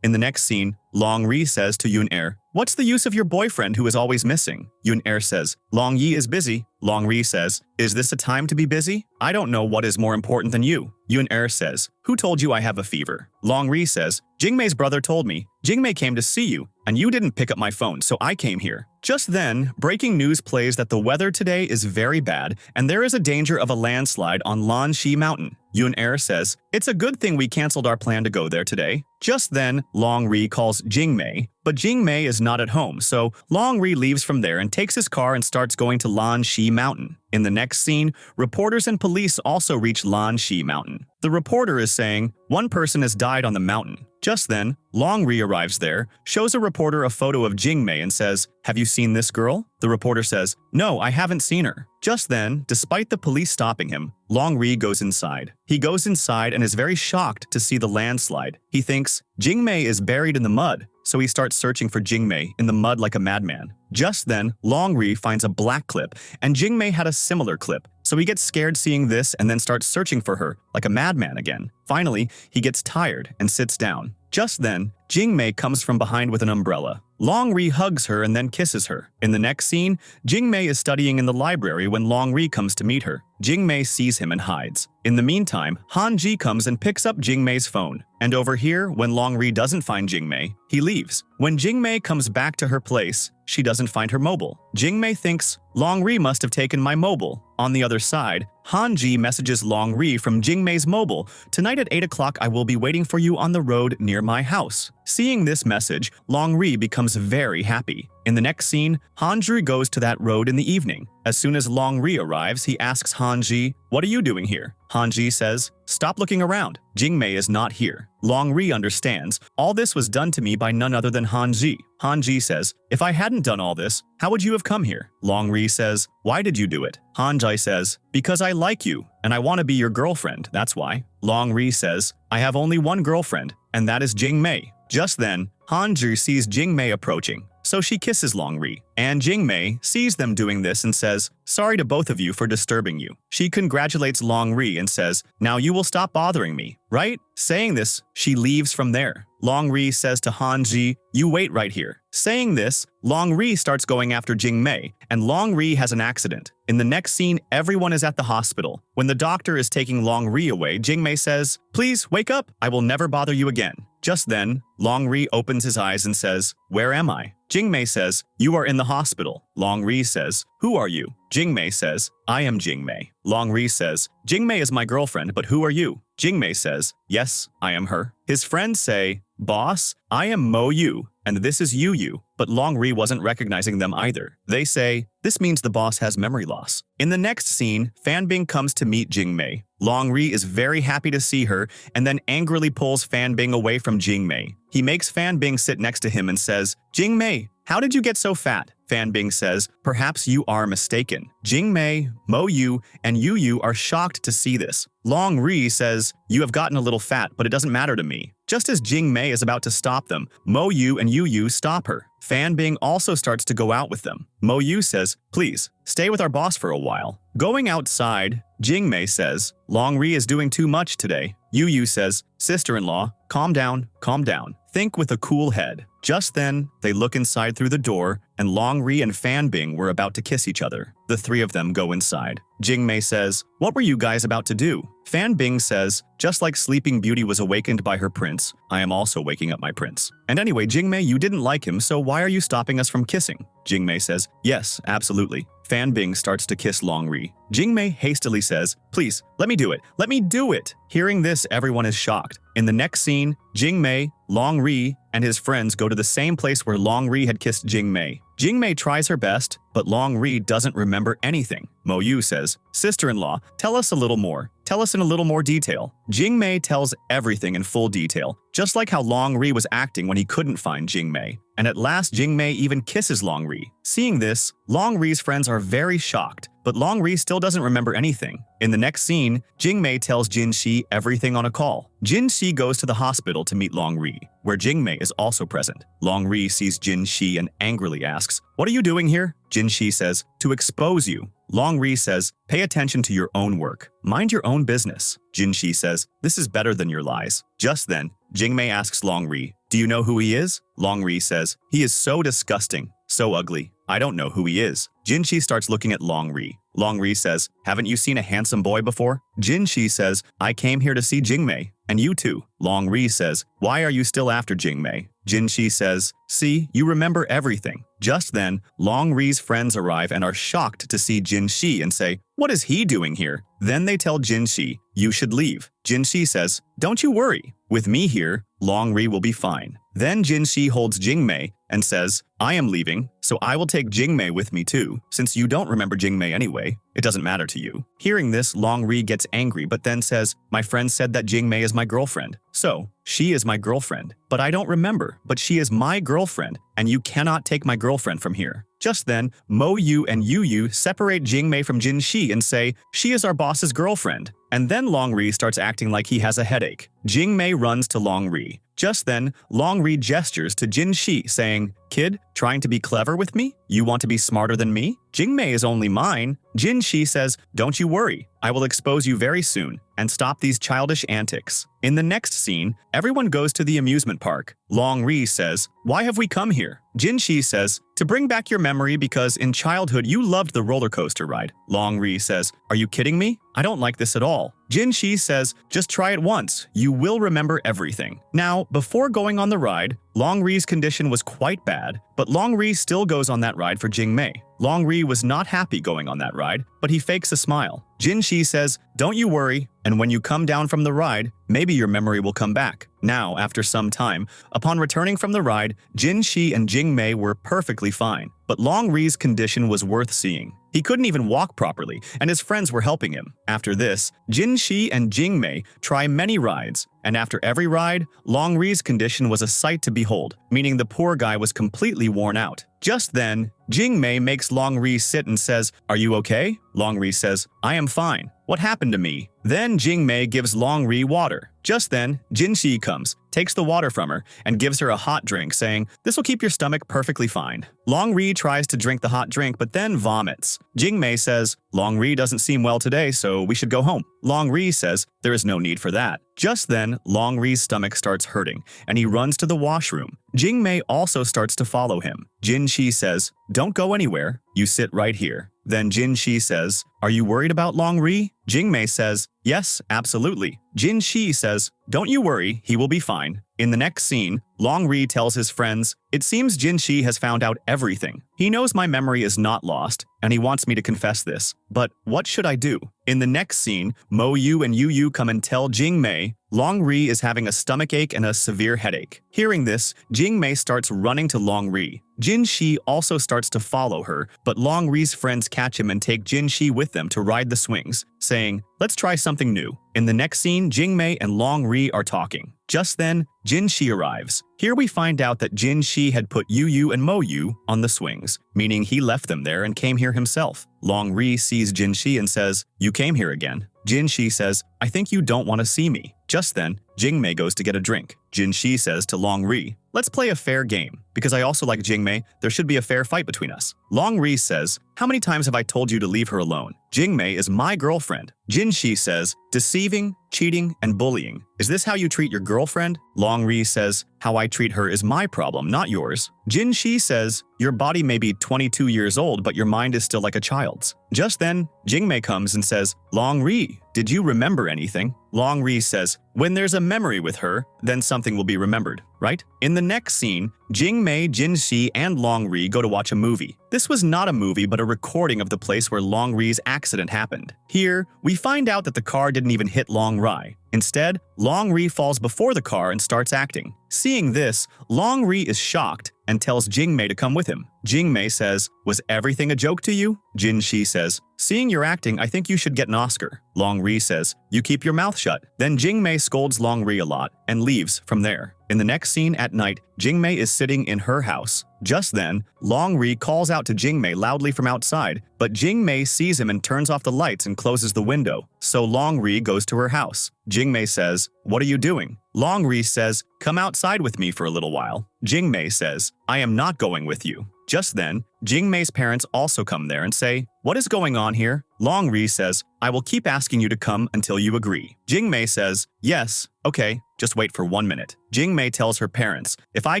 In the next scene, Long-ri says to Yun, "What's the use of your boyfriend who is always missing?" Yun says, "Long-yi is busy." Long-ri says, "Is this a time to be busy? I don't know what is more important than you." Yun says, "Who told you I have a fever?" Long-ri says, "Jingmei's brother told me. Jingmei came to see you, and you didn't pick up my phone, so I came here." Just then, breaking news plays that the weather today is very bad, and there is a danger of a landslide on Lanshi Mountain. Yun says, "It's a good thing we cancelled our plan to go there today." Just then, Long-ri calls Jingmei, but Jingmei is not at home, so Long-ri leaves from there and takes his car and starts going to Lanshi Mountain. In the next scene, reporters and police also reach Lanshi Mountain. The reporter is saying, "One person has died on the mountain." Just then, Long-ri arrives there, shows a reporter a photo of Jingmei and says, "Have you seen this girl?" The reporter says, "No, I haven't seen her." Just then, despite the police stopping him, Long-ri goes inside. He goes inside and is very shocked to see the landslide. He thinks Jingmei is buried in the mud, so he starts searching for Jingmei in the mud like a madman. Just then, Long-ri finds a black clip, and Jingmei had a similar clip, so he gets scared seeing this and then starts searching for her like a madman again. Finally, he gets tired and sits down. Just then, Jingmei comes from behind with an umbrella. Long-ri hugs her and then kisses her. In the next scene, Jingmei is studying in the library when Long-ri comes to meet her. Jingmei sees him and hides. In the meantime, Hanji comes and picks up Jingmei's phone. And over here, when Longri doesn't find Jingmei, he leaves. When Jingmei comes back to her place, she doesn't find her mobile. Jingmei thinks, Longri must have taken my mobile. On the other side, Hanji messages Longri from Jingmei's mobile, "Tonight at 8 o'clock I will be waiting for you on the road near my house." Seeing this message, Longri becomes very happy. In the next scene, Hanji goes to that road in the evening. As soon as Longri arrives, he asks Hanji, "What are you doing here?" Hanji says, "Stop looking around. Jingmei is not here." Longri understands, "All this was done to me by none other than Hanji." Hanji says, "If I hadn't done all this, how would you have come here?" Longri says, "Why did you do it?" Hanji says, "Because I like you, and I want to be your girlfriend, that's why." Longri says, "I have only one girlfriend, and that is Jingmei." Just then, Hanji sees Jingmei approaching, so she kisses Longri. And Jingmei sees them doing this and says, "Sorry to both of you for disturbing you." She congratulates Longri and says, "Now you will stop bothering me, right?" Saying this, she leaves from there. Longri says to Hanji, "You wait right here." Saying this, Longri starts going after Jingmei, and Longri has an accident. In the next scene, everyone is at the hospital. When the doctor is taking Longri away, Jingmei says, "Please, wake up, I will never bother you again." Just then, Longri opens his eyes and says, "Where am I?" Jingmei says, "You are in the hospital." Longri says, "Who are you?" Jingmei says, "I am Jingmei." Longri says, "Jingmei is my girlfriend, but who are you?" Jingmei says, "Yes, I am her." His friends say, "Boss, I am Mo Yu, and this is Yu Yu." But Longri wasn't recognizing them either. They say, "This means the boss has memory loss." In the next scene, Fanbing comes to meet Jingmei. Longri is very happy to see her and then angrily pulls Fanbing away from Jingmei. He makes Fanbing sit next to him and says, "Jingmei, how did you get so fat?" Fanbing says, "Perhaps you are mistaken." Jingmei, Mo Yu, and Yu Yu are shocked to see this. Longri says, "You have gotten a little fat, but it doesn't matter to me." Just as Jingmei is about to stop them, Mo Yu and Yu Yu stop her. Fanbing also starts to go out with them. Mo Yu says, "Please, stay with our boss for a while." Going outside, Jingmei says, "Longri is doing too much today." Yu Yu says, "Sister-in-law, calm down, calm down. Think with a cool head." Just then, they look inside through the door, and Longri and Fanbing were about to kiss each other. The three of them go inside. Jingmei says, "What were you guys about to do?" Fanbing says, "Just like Sleeping Beauty was awakened by her prince, I am also waking up my prince. And anyway, Jingmei, you didn't like him, so why are you stopping us from kissing?" Jingmei says, "Yes, absolutely." Fanbing starts to kiss Longri. Jingmei hastily says, "Please, let me do it. Let me do it." Hearing this, everyone is shocked. In the next scene, Jingmei, Longri, and his friends go to the same place where Longri had kissed Jingmei. Jingmei tries her best, but Longri doesn't remember anything. Mo Yu says, "Sister-in-law, tell us a little more. Tell us in a little more detail." Jingmei tells everything in full detail, just like how Longri was acting when he couldn't find Jingmei. And at last, Jingmei even kisses Longri. Seeing this, Longri's friends are very shocked, but Longri still doesn't remember anything. In the next scene, Jingmei tells Jinshi everything on a call. Jinshi goes to the hospital to meet Longri, where Jingmei is also present. Longri sees Jinshi and angrily asks, "What are you doing here?" Jinshi says, "To expose you." Longri says, "Pay attention to your own work. Mind your own business." Jinshi says, "This is better than your lies." Just then, Jingmei asks Longri, "Do you know who he is?" Longri says, "He is so disgusting, so ugly. I don't know who he is." Jinshi starts looking at Longri. Longri says, "Haven't you seen a handsome boy before?" Jinshi says, "I came here to see Jingmei, and you too." Longri says, "Why are you still after Jingmei?" Jinshi says, "See, you remember everything." Just then, Longri's friends arrive and are shocked to see Jinshi and say, "What is he doing here?" Then they tell Jinshi, "You should leave." Jinshi says, "Don't you worry. With me here, Longri will be fine." Then Jinshi holds Jingmei and says, "I am leaving, so I will take Jingmei with me too. Since you don't remember Jingmei anyway, it doesn't matter to you." Hearing this, Longri gets angry but then says, "My friend said that Jingmei is my girlfriend. So, she is my girlfriend. But I don't remember, but she is my girlfriend, and you cannot take my girlfriend from here." Just then, Mo Yu and Yu Yu separate Jingmei from Jinshi and say, "She is our boss's girlfriend." And then Longri starts acting like he has a headache. Jingmei runs to Longri. Just then, Longri gestures to Jinshi saying, "Kid, trying to be clever with me?" You want to be smarter than me? Jingmei is only mine. Jinshi says, don't you worry. I will expose you very soon and stop these childish antics. In the next scene, everyone goes to the amusement park. Longri says, why have we come here? Jinshi says, to bring back your memory because in childhood you loved the roller coaster ride. Longri says, are you kidding me? I don't like this at all. Jinshi says, just try it once. You will remember everything. Now, before going on the ride, Longri's condition was quite bad, but Longri still goes on that ride for Jingmei. Longri was not happy going on that ride, but he fakes a smile. Jinshi says, don't you worry, and when you come down from the ride, maybe your memory will come back. Now, after some time, upon returning from the ride, Jinshi and Jingmei were perfectly fine, but Longri's condition was worth seeing. He couldn't even walk properly, and his friends were helping him. After this, Jinshi and Jingmei try many rides, and after every ride, Longri's condition was a sight to behold, meaning the poor guy was completely worn out. Just then, Jingmei makes Longri sit and says, are you okay? Longri says, I am fine. What happened to me? Then Jingmei gives Longri water. Just then, Jinshi comes, takes the water from her, and gives her a hot drink, saying, this will keep your stomach perfectly fine. Longri tries to drink the hot drink, but then vomits. Jingmei says, Longri doesn't seem well today, so we should go home. Longri says, there is no need for that. Just then, Longri's stomach starts hurting, and he runs to the washroom. Jingmei also starts to follow him. Jinshi says, don't go anywhere. You sit right here. Then Jinshi says, are you worried about Longri? Jingmei says, yes, absolutely. Jinshi says, don't you worry, he will be fine. In the next scene, Longri tells his friends, it seems Jinshi has found out everything. He knows my memory is not lost, and he wants me to confess this. But what should I do? In the next scene, Mo Yu and Yu Yu come and tell Jingmei Longri is having a stomachache and a severe headache. Hearing this, Jingmei starts running to Longri. Jinshi also starts to follow her, but Longri's friends catch him and take Jinshi with them to ride the swings, saying, let's try something new. In the next scene, Jingmei and Longri are talking. Just then, Jinshi arrives. Here we find out that Jinshi had put Yu Yu and Mo Yu on the swings, meaning he left them there and came here himself. Longri sees Jinshi and says, you came here again. Jinshi says, I think you don't want to see me. Just then, Jingmei goes to get a drink. Jinshi says to Longri, let's play a fair game. Because I also like Jingmei, there should be a fair fight between us. Longri says, how many times have I told you to leave her alone? Jingmei is my girlfriend. Jinshi says, deceiving, cheating, and bullying. Is this how you treat your girlfriend? Longri says, how I treat her is my problem, not yours. Jinshi says, your body may be 22 years old, but your mind is still like a child's. Just then, Jingmei comes and says, Longri, did you remember anything? Longri says, when there's a memory with her, then something will be remembered, right? In the next scene, Jingmei, Jinshi, and Longri go to watch a movie. This was not a movie, but a recording of the place where Longri's accident happened. Here, we find out that the car didn't even hit Longri. Instead, Longri falls before the car and starts acting. Seeing this, Longri is shocked and tells Jingmei to come with him. Jingmei says, was everything a joke to you? Jinshi says, seeing your acting, I think you should get an Oscar. Longri says, you keep your mouth shut. Then Jingmei scolds Longri a lot and leaves from there. In the next scene at night, Jingmei is sitting in her house. Just then, Longri calls out to Jingmei loudly from outside, but Jingmei sees him and turns off the lights and closes the window. So Longri goes to her house. Jingmei says, what are you doing? Longri says, come outside with me for a little while. Jingmei says, I am not going with you. Just then, Jingmei's parents also come there and say, what is going on here? Longri says, I will keep asking you to come until you agree. Jingmei says, yes, okay, just wait for 1 minute. Jingmei tells her parents, if I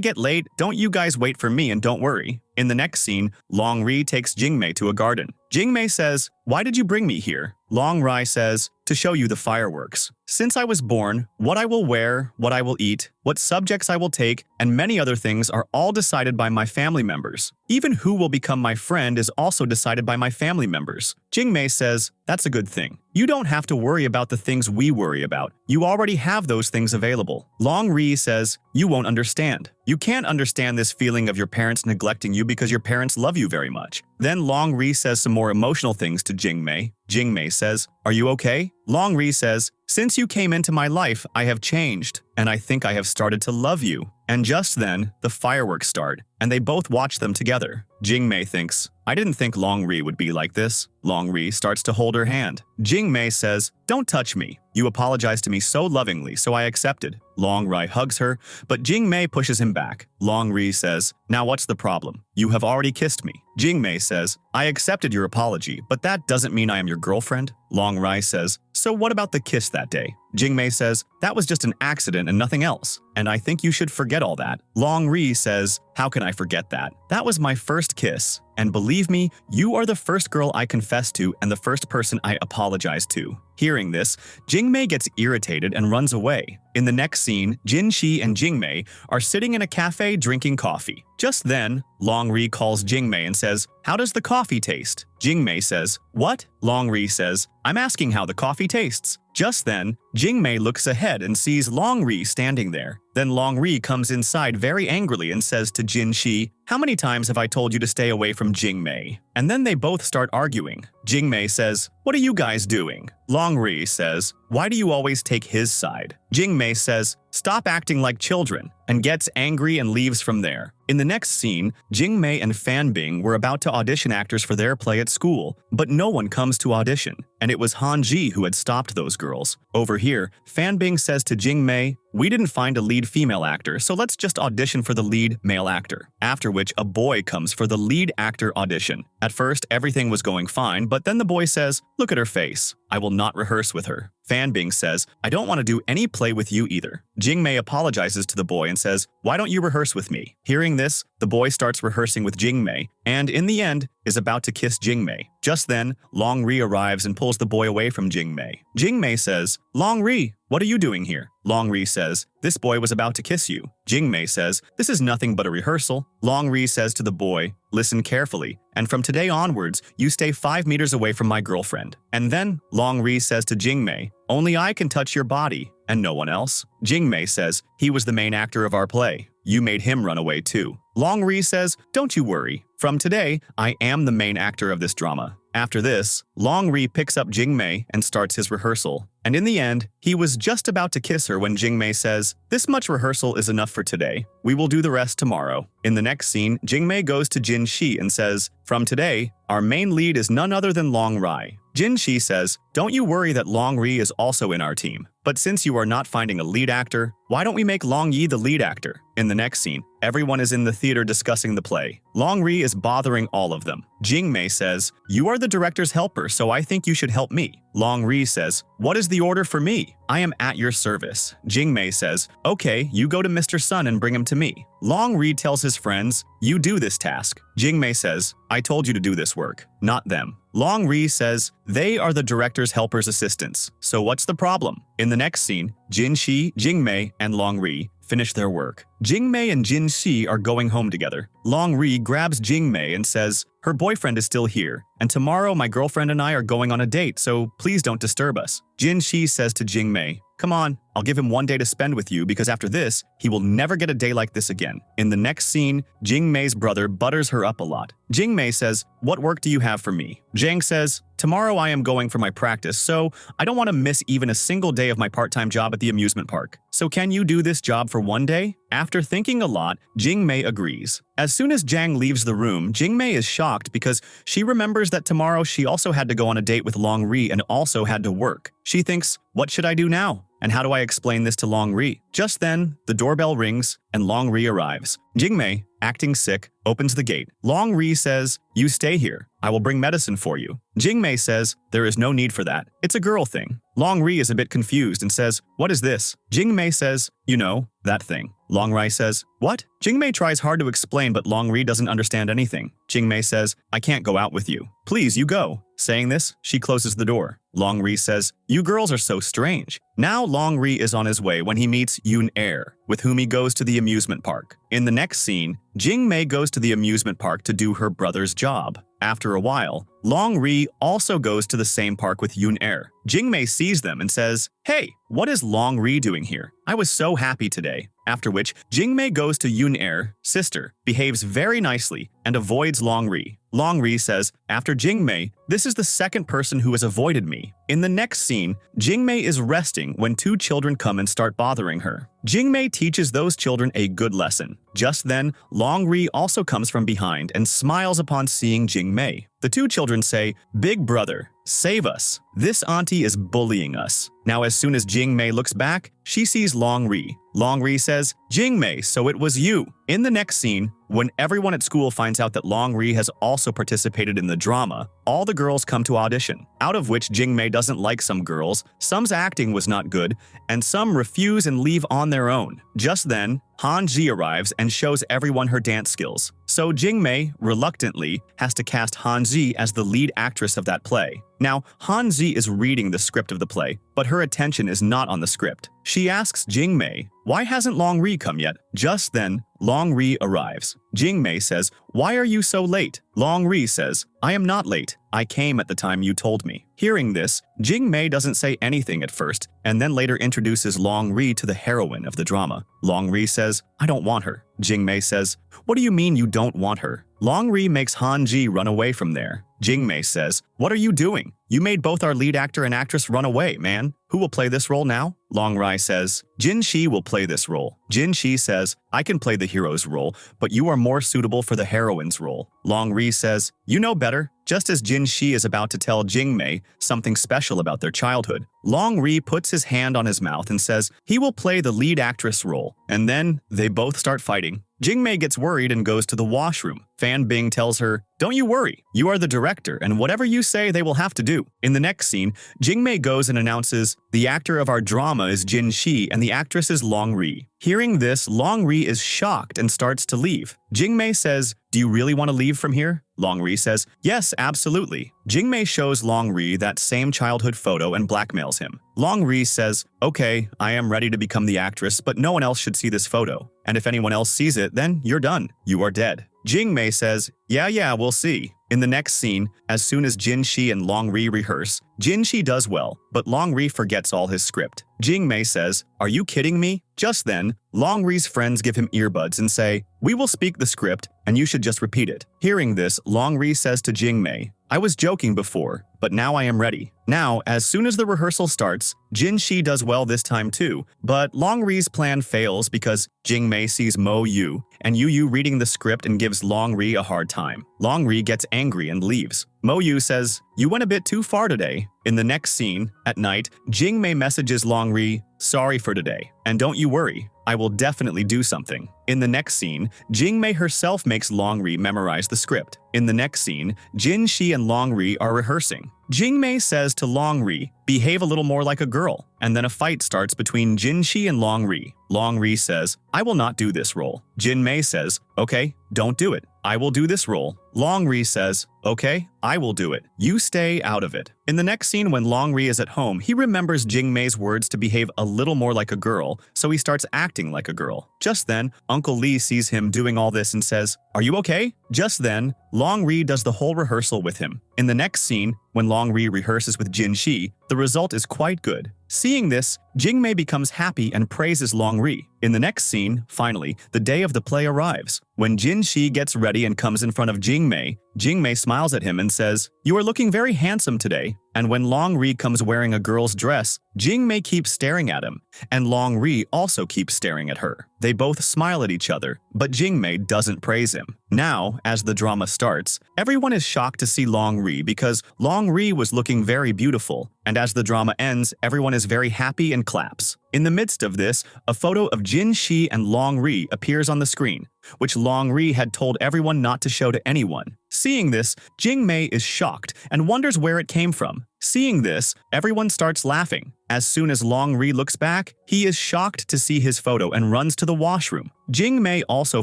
get late, don't you guys wait for me and don't worry. In the next scene, Longri takes Jingmei to a garden. Jingmei says, why did you bring me here? Longri says, to show you the fireworks. Since I was born, what I will wear, what I will eat, what subjects I will take, and many other things are all decided by my family members. Even who will become my friend is also decided by my family members. Jingmei says, that's a good thing. You don't have to worry about the things we worry about. You already have those things available. Longri says, you won't understand. You can't understand this feeling of your parents neglecting you because your parents love you very much. Then Longri says some more emotional things to Jingmei. Jingmei says, are you okay? Longri says, since you came into my life, I have changed, and I think I have started to love you. And just then, the fireworks start, and they both watch them together. Jingmei thinks, I didn't think Longri would be like this. Longri starts to hold her hand. Jingmei says, don't touch me. You apologized to me so lovingly, so I accepted. Long Ri hugs her, but Jing Mei pushes him back. Long Ri says, "Now what's the problem? You have already kissed me." Jing Mei says, "I accepted your apology, but that doesn't mean I am your girlfriend." Long Ri says, "So what about the kiss that day?" Jing Mei says, "That was just an accident and nothing else, and I think you should forget all that." Long Ri says, "How can I forget that? That was my first kiss, and believe me, you are the first girl I confessed to and the first person I apologized to." Hearing this, Jing Mei gets irritated and runs away. In the next scene, Jin Shi and Jing Mei are sitting in a cafe drinking coffee. Just then, Long Ri calls Jing Mei and says, "How does the coffee taste?" Jing Mei says, "What?" Long Ri says, "I'm asking how the coffee tastes." Just then, Jing Mei looks ahead and sees Long Ri standing there. Then Long Ri comes inside very angrily and says to Jin Shi, "How many times have I told you to stay away from Jing Mei?" And then they both start arguing. Jing Mei says, "What are you guys doing?" Long Ri says, "Why do you always take his side?" Jing Mei says, "Stop acting like children," and gets angry and leaves from there. In the next scene, Jing Mei and Fan Bing were about to audition actors for their play at school, but no one comes to audition, and it was Han Ji who had stopped those girls. Over here, Fan Bing says to Jing Mei, "We didn't find a lead female actor, so let's just audition for the lead male actor." After which, a boy comes for the lead actor audition. At first, everything was going fine, but then the boy says, "Look at her face. I will not rehearse with her." Fan Bing says, "I don't want to do any play with you either." Jing Mei apologizes to the boy and says, "Why don't you rehearse with me?" Hearing this, the boy starts rehearsing with Jing Mei, and in the end, is about to kiss Jing Mei. Just then, Long Ri arrives and pulls the boy away from Jing Mei. Jing Mei says, "Long Ri, what are you doing here?" Long Ri says, "This boy was about to kiss you." Jing Mei says, "This is nothing but a rehearsal." Long Ri says to the boy, "Listen carefully, and from today onwards, you stay 5 meters away from my girlfriend." And then, Long Ri says to Jing Mei, "Only I can touch your body, and no one else." Jing Mei says, "He was the main actor of our play. You made him run away too." Long Ri says, "Don't you worry. From today, I am the main actor of this drama." After this, Long Ri picks up Jing Mei and starts his rehearsal. And in the end, he was just about to kiss her when Jing Mei says, "This much rehearsal is enough for today. We will do the rest tomorrow." In the next scene, Jing Mei goes to Jin Shi and says, "From today, our main lead is none other than Long Ri." Jin Shi says, "Don't you worry that Long Ri is also in our team. But since you are not finding a lead actor, why don't we make Long Yi the lead actor?" In the next scene, everyone is in the theater discussing the play. Long Ri is bothering all of them. Jing Mei says, "You are the director's helper, so I think you should help me." Long Ri says, "What is the order for me? I am at your service." Jing Mei says, "Okay, you go to Mr. Sun and bring him to me." Long Ri tells his friends, "You do this task." Jing Mei says, "I told you to do this work, not them." Long Ri says, "They are the director's helper's assistants, so what's the problem?" In the next scene, Jin Shi, Jing Mei, and Long Ri finish their work. Jing Mei and Jin Shi are going home together. Long Ri grabs Jing Mei and says, "Her boyfriend is still here, and tomorrow my girlfriend and I are going on a date, so please don't disturb us." Jin Shi says to Jing Mei, "Come on, I'll give him 1 day to spend with you because after this, he will never get a day like this again." In the next scene, Jing Mei's brother butters her up a lot. Jing Mei says, "What work do you have for me?" Zhang says, "Tomorrow I am going for my practice, so I don't want to miss even a single day of my part-time job at the amusement park. So can you do this job for 1 day?" After thinking a lot, Jing Mei agrees. As soon as Zhang leaves the room, Jing Mei is shocked because she remembers that tomorrow she also had to go on a date with Long Ri and also had to work. She thinks, "What should I do now? And how do I explain this to Long Ri?" Just then, the doorbell rings and Long Ri arrives. Jing Mei, acting sick, opens the gate. Long Ri says, "You stay here. I will bring medicine for you." Jing Mei says, "There is no need for that. It's a girl thing." Long Ri is a bit confused and says, "What is this?" Jing Mei says, "You know, that thing." Long Ri says, "What?" Jing Mei tries hard to explain, but Long Ri doesn't understand anything. Jing Mei says, "I can't go out with you. Please, you go." Saying this, she closes the door. Long Ri says, "You girls are so strange." Now Long Ri is on his way when he meets Yoon Air, with whom he goes to the amusement park. In the next scene, Jing Mei goes to the amusement park to do her brother's job. After a while, Long Ri also goes to the same park with Yoon Air. Jing Mei sees them and says, "Hey, what is Long Ri doing here? I was so happy today." After which, Jing Mei goes to Yoon Air, sister, behaves very nicely, and avoids Long Ri. Long Ri says, after Jing Mei, "This is the second person who has avoided me." In the next scene, Jing Mei is resting when 2 children come and start bothering her. Jing Mei teaches those children a good lesson. Just then, Long Ri also comes from behind and smiles upon seeing Jing Mei. The 2 children say, "Big brother, save us. This auntie is bullying us." Now as soon as Jing Mei looks back, she sees Long Ri. Long Ri says, Jingmei, so it was you. In the next scene, when everyone at school finds out that Long Ri has also participated in the drama, all the girls come to audition, out of which Jingmei doesn't like some girls, some's acting was not good, and some refuse and leave on their own. Just then, Hanji arrives and shows everyone her dance skills. So Jingmei, reluctantly, has to cast Hanji as the lead actress of that play. Now, Hanji is reading the script of the play, but her attention is not on the script. She asks Jingmei, why hasn't Long Ri come yet? Just then, Long Ri arrives. Jingmei says, why are you so late? Long Ri says, I am not late. I came at the time you told me. Hearing this, Jingmei doesn't say anything at first, and then later introduces Long Ri to the heroine of the drama. Long Ri says, I don't want her. Jingmei says, what do you mean you don't want her? Long Ri makes Hanji run away from there. Jingmei says, what are you doing? You made both our lead actor and actress run away, man. Who will play this role now? Long Ri says, Jin Shi will play this role. Jin Shi says, I can play the hero's role, but you are more suitable for the heroine's role. Long Ri says, you know better. Just as Jin Shi is about to tell Jingmei something special about their childhood, Long Ri puts his hand on his mouth and says he will play the lead actress role, and then they both start fighting. Jingmei gets worried and goes to the washroom. Fan Bing tells her, don't you worry, you are the director, and whatever you say they will have to do. In the next scene, Jingmei goes and announces, the actor of our drama is Jin Shi and the actress is Long Ri. Hearing this, Long Ri is shocked and starts to leave. Jingmei says, do you really want to leave from here? Long Ri says, yes, absolutely. Jingmei shows Long Ri that same childhood photo and blackmails him. Long Ri says, okay, I am ready to become the actress, but no one else should see this photo. And if anyone else sees it, then you're done. You are dead. Jingmei says, yeah, we'll see. In the next scene, as soon as Jin Shi and Long Ri rehearse, Jin Shi does well, but Long Ri forgets all his script. Jingmei says, are you kidding me? Just then, Long Ri's friends give him earbuds and say, we will speak the script, and you should just repeat it. Hearing this, Long Ri says to Jingmei, I was joking before, but now I am ready. Now, as soon as the rehearsal starts, Jin Shi does well this time too, but Long Ri's plan fails because Jingmei sees Mo Yu, and Yu reading the script and gives Long Ri a hard time. Long Ri gets angry and leaves. Mo Yu says, you went a bit too far today. In the next scene, at night, Jingmei messages Long Ri, sorry for today, and don't you worry, I will definitely do something. In the next scene, Jingmei herself makes Long Ri memorize the script. In the next scene, Jin Shi and Long Ri are rehearsing. Jingmei says to Long Ri, behave a little more like a girl, and then a fight starts between Jin Shi and Long Ri. Long Ri says, I will not do this role. Jingmei says, okay, don't do it. I will do this role. Long Ri says, okay, I will do it. You stay out of it. In the next scene when Long Ri is at home, he remembers Jingmei's words to behave a little more like a girl, so he starts acting like a girl. Just then, Uncle Lee sees him doing all this and says, are you okay? Just then, Long Ri does the whole rehearsal with him. In the next scene, when Long Ri rehearses with Jin Shi, the result is quite good. Seeing this, Jingmei becomes happy and praises Long Ri. In the next scene, finally, the day of the play arrives. When Jin Shi gets ready and comes in front of Jingmei, Jingmei smiles at him and says, you are looking very handsome today. And when Long Ri comes wearing a girl's dress, Jingmei keeps staring at him, and Long Ri also keeps staring at her. They both smile at each other, but Jingmei doesn't praise him. Now, as the drama starts, everyone is shocked to see Long Ri because Long Ri was looking very beautiful, and as the drama ends, everyone is very happy and claps. In the midst of this, a photo of Jin Shi and Long Ri appears on the screen, which Long Ri had told everyone not to show to anyone. Seeing this, Jingmei is shocked and wonders where it came from. Seeing this, everyone starts laughing. As soon as Long Ri looks back, he is shocked to see his photo and runs to the washroom. Jingmei also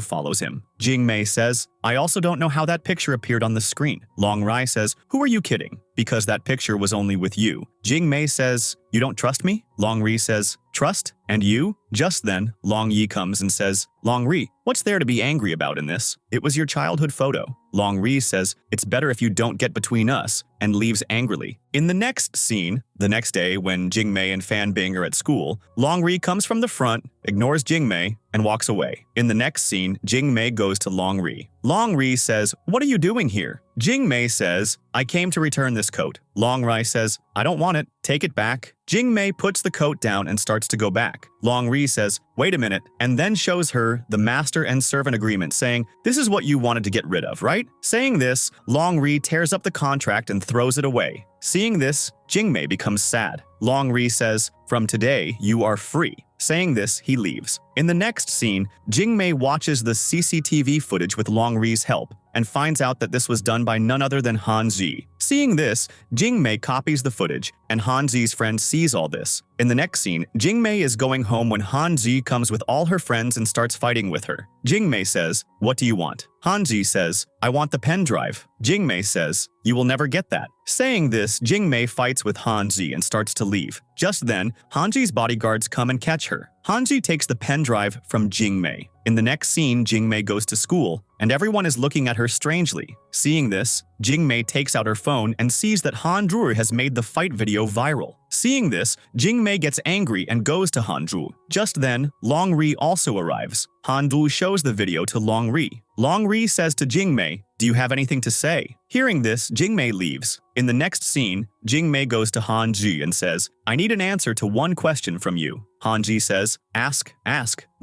follows him. Jingmei says, I also don't know how that picture appeared on the screen. Long Ri says, who are you kidding? Because that picture was only with you. Jingmei says, you don't trust me? Long Ri says, trust? And you? Just then, Long Yi comes and says, Long Ri, what's there to be angry about in this? It was your childhood photo. Long Ri says, it's better if you don't get between us, and leaves angrily. In the next scene, the next day when Jingmei and Fan Bing are at school, Long Ri comes from the front, ignores Jingmei, and walks away. In the next scene, Jingmei goes to Long Ri. Long Ri says, what are you doing here? Jingmei says, I came to return this coat. Long Ri says, I don't want it. Take it back. Jingmei puts the coat down and starts to go back. Long Ri says, wait a minute, and then shows her the master and servant agreement saying, this is what you wanted to get rid of, right? Saying this, Long Ri tears up the contract and throws it away. Seeing this, Jingmei becomes sad. Long Ri says, "From today, you are free." Saying this, he leaves. In the next scene, Jingmei watches the CCTV footage with Long Ri's help and finds out that this was done by none other than Han Ji. Seeing this, Jingmei copies the footage, and Han Ji's friend sees all this. In the next scene, Jingmei is going home when Han Ji comes with all her friends and starts fighting with her. Jingmei says, "What do you want?" Han Ji says, "I want the pen drive." Jingmei says, "You will never get that." Saying this, Jingmei fights with Han Ji and starts to leave. Just then, Han Ji's bodyguards come and catch her. Han Ji takes the pen drive from Jingmei. In the next scene, Jingmei goes to school, and everyone is looking at her strangely. Seeing this, Jingmei takes out her phone and sees that Han Zhu has made the fight video viral. Seeing this, Jingmei gets angry and goes to Han Zhu. Just then, Long Ri also arrives. Han Zhu shows the video to Long Ri. Long Ri says to Jingmei, "Do you have anything to say?" Hearing this, Jingmei leaves. In the next scene, Jingmei goes to Han Ji and says, "I need an answer to one question from you." Han Ji says, Ask.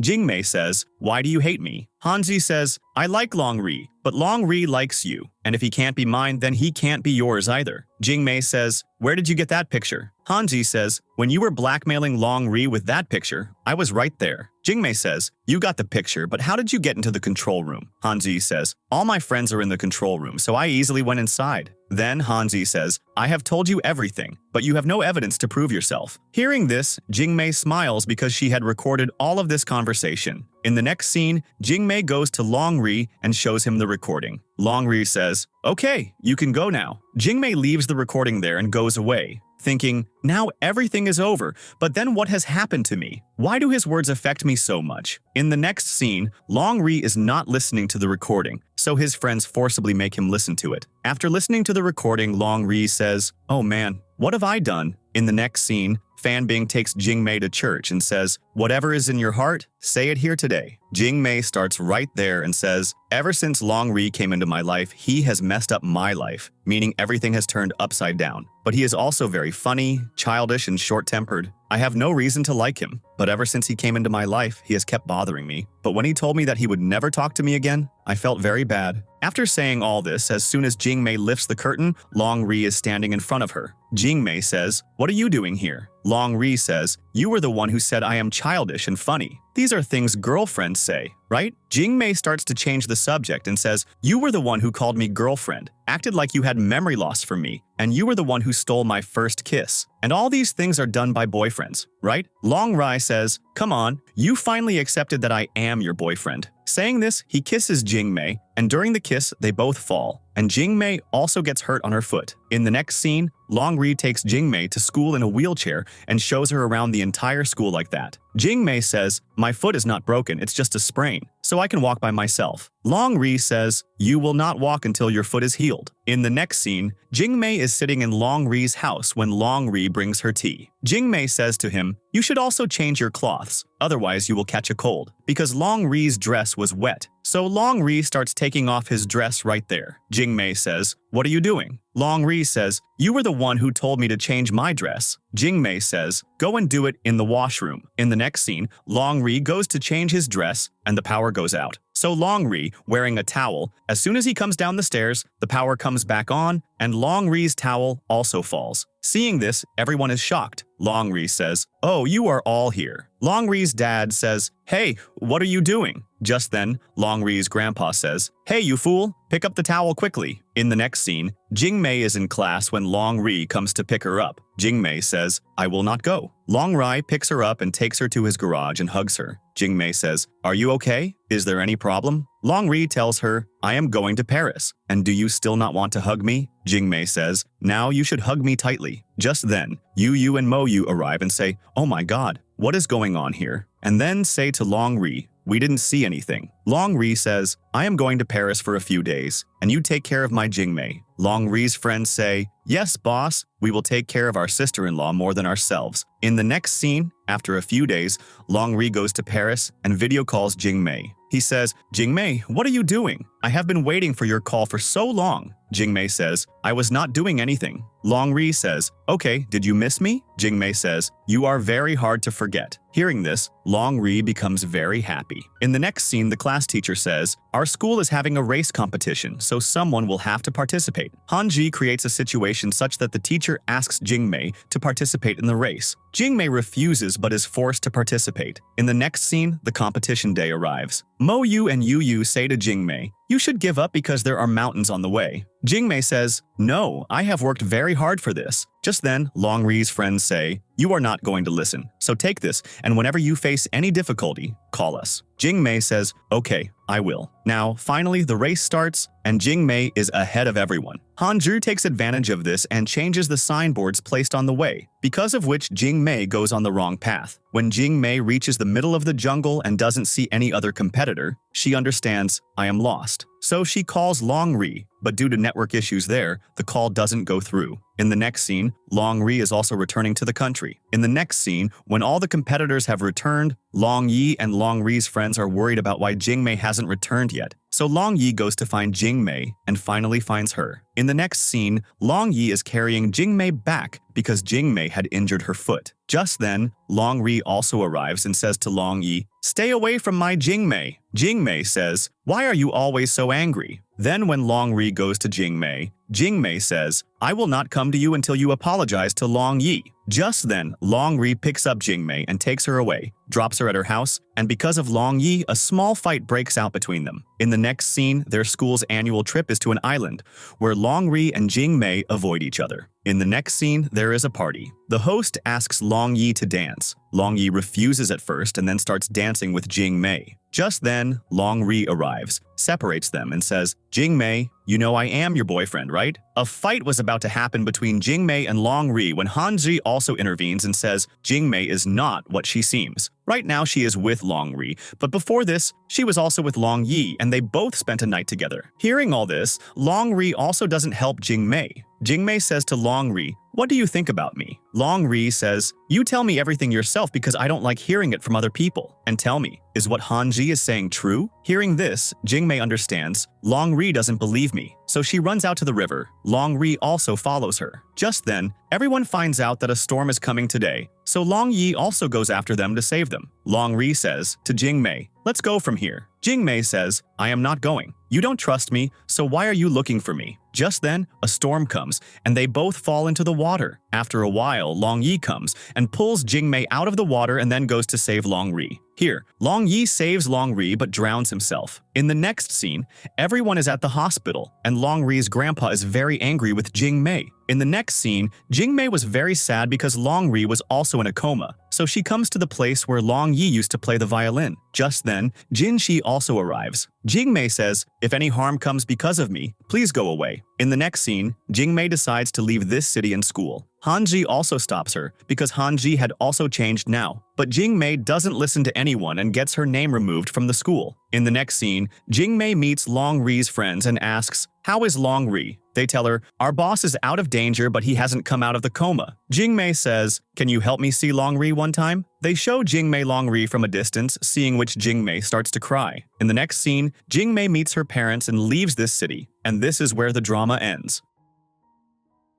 Jingmei says, "Why do you hate me?" Han Ji says, "I like Long Ri, but Long Ri likes you, and if he can't be mine, then he can't be yours either." Jingmei says, "Where did you get that picture?" Han Ji says, "When you were blackmailing Long Ri with that picture, I was right there." Jingmei says, "You got the picture, but how did you get into the control room?" Han Ji says, "All my friends are in the control room, so I easily went inside." Then Han Ji says, "I have told you everything, but you have no evidence to prove yourself." Hearing this, Jingmei smiles because she had recorded all of this conversation. In the next scene, Jingmei goes to Long Ri and shows him the recording. Long Ri says, "Okay, you can go now." Jingmei leaves the recording there and goes away, thinking, now everything is over, but then what has happened to me? Why do his words affect me so much? In the next scene, Long Ri is not listening to the recording, so his friends forcibly make him listen to it. After listening to the recording, Long Ri says, "Oh man, what have I done?" In the next scene, Fan Bing takes Jingmei to church and says, "Whatever is in your heart, say it here today." Jingmei starts right there and says, "Ever since Long Ri came into my life, he has messed up my life, meaning everything has turned upside down. But he is also very funny, childish, and short-tempered. I have no reason to like him, but ever since he came into my life, he has kept bothering me. But when he told me that he would never talk to me again, I felt very bad." After saying all this, as soon as Jingmei lifts the curtain, Long Ri is standing in front of her. Jingmei says, "What are you doing here?" Long Ri says, "You were the one who said I am childish and funny. These are things girlfriends say, right?" Jingmei starts to change the subject and says, "You were the one who called me girlfriend, acted like you had memory loss for me, and you were the one who stole my first kiss. And all these things are done by boyfriends, right?" Long Ri says, "Come on, you finally accepted that I am your boyfriend." Saying this, he kisses Jingmei, and during the kiss, they both fall, and Jingmei also gets hurt on her foot. In the next scene, Long Ri takes Jingmei to school in a wheelchair and shows her around the entire school like that. Jingmei says, "My foot is not broken, it's just a sprain, so I can walk by myself." Long Ri says, "You will not walk until your foot is healed." In the next scene, Jingmei is sitting in Long Ri's house when Long Ri brings her tea. Jingmei says to him, "You should also change your cloths, otherwise you will catch a cold," because Long Ri's dress was wet. So Long Ri starts taking off his dress right there. Jingmei says, "What are you doing?" Long Ri says, "You were the one who told me to change my dress." Jingmei says, "Go and do it in the washroom." In the next scene, Long Ri goes to change his dress and the power goes out. So Long Ri, wearing a towel, as soon as he comes down the stairs, the power comes back on and Long Ri's towel also falls. Seeing this, everyone is shocked. Long Ri says, "Oh, you are all here." Long Ri's dad says, "Hey, what are you doing?" Just then, Long Ri's grandpa says, "Hey, you fool, pick up the towel quickly." In the next scene, Jingmei is in class when Long Ri comes to pick her up. Jingmei says, "I will not go." Long Ri picks her up and takes her to his garage and hugs her. Jingmei says, "Are you okay? Is there any problem?" Long Ri tells her, "I am going to Paris, and do you still not want to hug me?" Jingmei says, "Now you should hug me tightly." Just then, Yu and Mo Yu arrive and say, "Oh my god, what is going on here?" And then say to Long Ri, "We didn't see anything." Long Ri says, "I am going to Paris for a few days, and you take care of my Jingmei." Long Ri's friends say, "Yes, boss, we will take care of our sister-in-law more than ourselves." In the next scene, after a few days, Long Ri goes to Paris and video calls Jingmei. He says, Jingmei, what are you doing? I have been waiting for your call for so long. Jingmei says, I was not doing anything. Longri says, okay, did you miss me? Jingmei says, you are very hard to forget. Hearing this, Longri becomes very happy. In the next scene, the class teacher says, our school is having a race competition, so someone will have to participate. Hanji creates a situation such that the teacher asks Jingmei to participate in the race. Jingmei refuses but is forced to participate. In the next scene, the competition day arrives. Mo Yu and Yu Yu say to Jingmei, you should give up because there are mountains on the way. Jingmei says, no, I have worked very hard for this. Just then, Longri's friends say, you are not going to listen, so take this, and whenever you face any difficulty, call us. Jingmei says, okay, I will. Now, finally, the race starts, and Jingmei is ahead of everyone. Hanju takes advantage of this and changes the signboards placed on the way, because of which Jingmei goes on the wrong path. When Jingmei reaches the middle of the jungle and doesn't see any other competitor, she understands, I am lost. So she calls Longri, but due to network issues there, the call doesn't go through. In the next scene, Longri is also returning to the country. In the next scene, when all the competitors have returned, Long Yi and Longri's friends are worried about why Jingmei hasn't returned yet. So Long Yi goes to find Jingmei and finally finds her. In the next scene, Long Yi is carrying Jingmei back because Jingmei had injured her foot. Just then, Longri also arrives and says to Long Yi, stay away from my Jingmei. Jingmei says, why are you always so angry? Then when Longri goes to Jingmei, Jingmei says, I will not come to you until you apologize to Long Yi. Just then, Longri picks up Jingmei and takes her away, drops her at her house, and because of Long Yi, a small fight breaks out between them. In the next scene, their school's annual trip is to an island, where Longri and Jingmei avoid each other. In the next scene, there is a party. The host asks Long Yi to dance. Long Yi refuses at first and then starts dancing with Jingmei. Just then, Longri arrives, separates them, and says, Jingmei, you know I am your boyfriend, right? A fight was about to happen between Jingmei and Longri when Hanji also intervenes and says Jingmei is not what she seems. Right now she is with Longri, but before this, she was also with Long Yi and they both spent a night together. Hearing all this, Longri also doesn't help Jingmei. Jingmei says to Longri, what do you think about me? Longri says, you tell me everything yourself because I don't like hearing it from other people. And tell me, is what Hanji is saying true? Hearing this, Jingmei understands, Longri doesn't believe me. So she runs out to the river. Longri also follows her. Just then, everyone finds out that a storm is coming today, so Long Yi also goes after them to save them. Longri says to Jingmei, let's go from here. Jingmei says, I am not going. You don't trust me, so why are you looking for me? Just then, a storm comes, and they both fall into the water. After a while, Long Yi comes and pulls Jingmei out of the water and then goes to save Longri. Here, Long Yi saves Longri but drowns himself. In the next scene, everyone is at the hospital, and Longri's grandpa is very angry with Jingmei. In the next scene, Jingmei was very sad because Longri was also in a coma, so she comes to the place where Long Yi used to play the violin. Just then, Jinshi also arrives. Jingmei says, if any harm comes because of me, please go away. In the next scene, Jingmei decides to leave this city and school. Hanji also stops her because Hanji had also changed now. But Jingmei doesn't listen to anyone and gets her name removed from the school. In the next scene, Jingmei meets Longri's friends and asks, how is Longri? They tell her, our boss is out of danger but he hasn't come out of the coma. Jingmei says, can you help me see Longri one time? They show Jingmei Longri from a distance, seeing which Jingmei starts to cry. In the next scene, Jingmei meets her parents and leaves this city. And this is where the drama ends.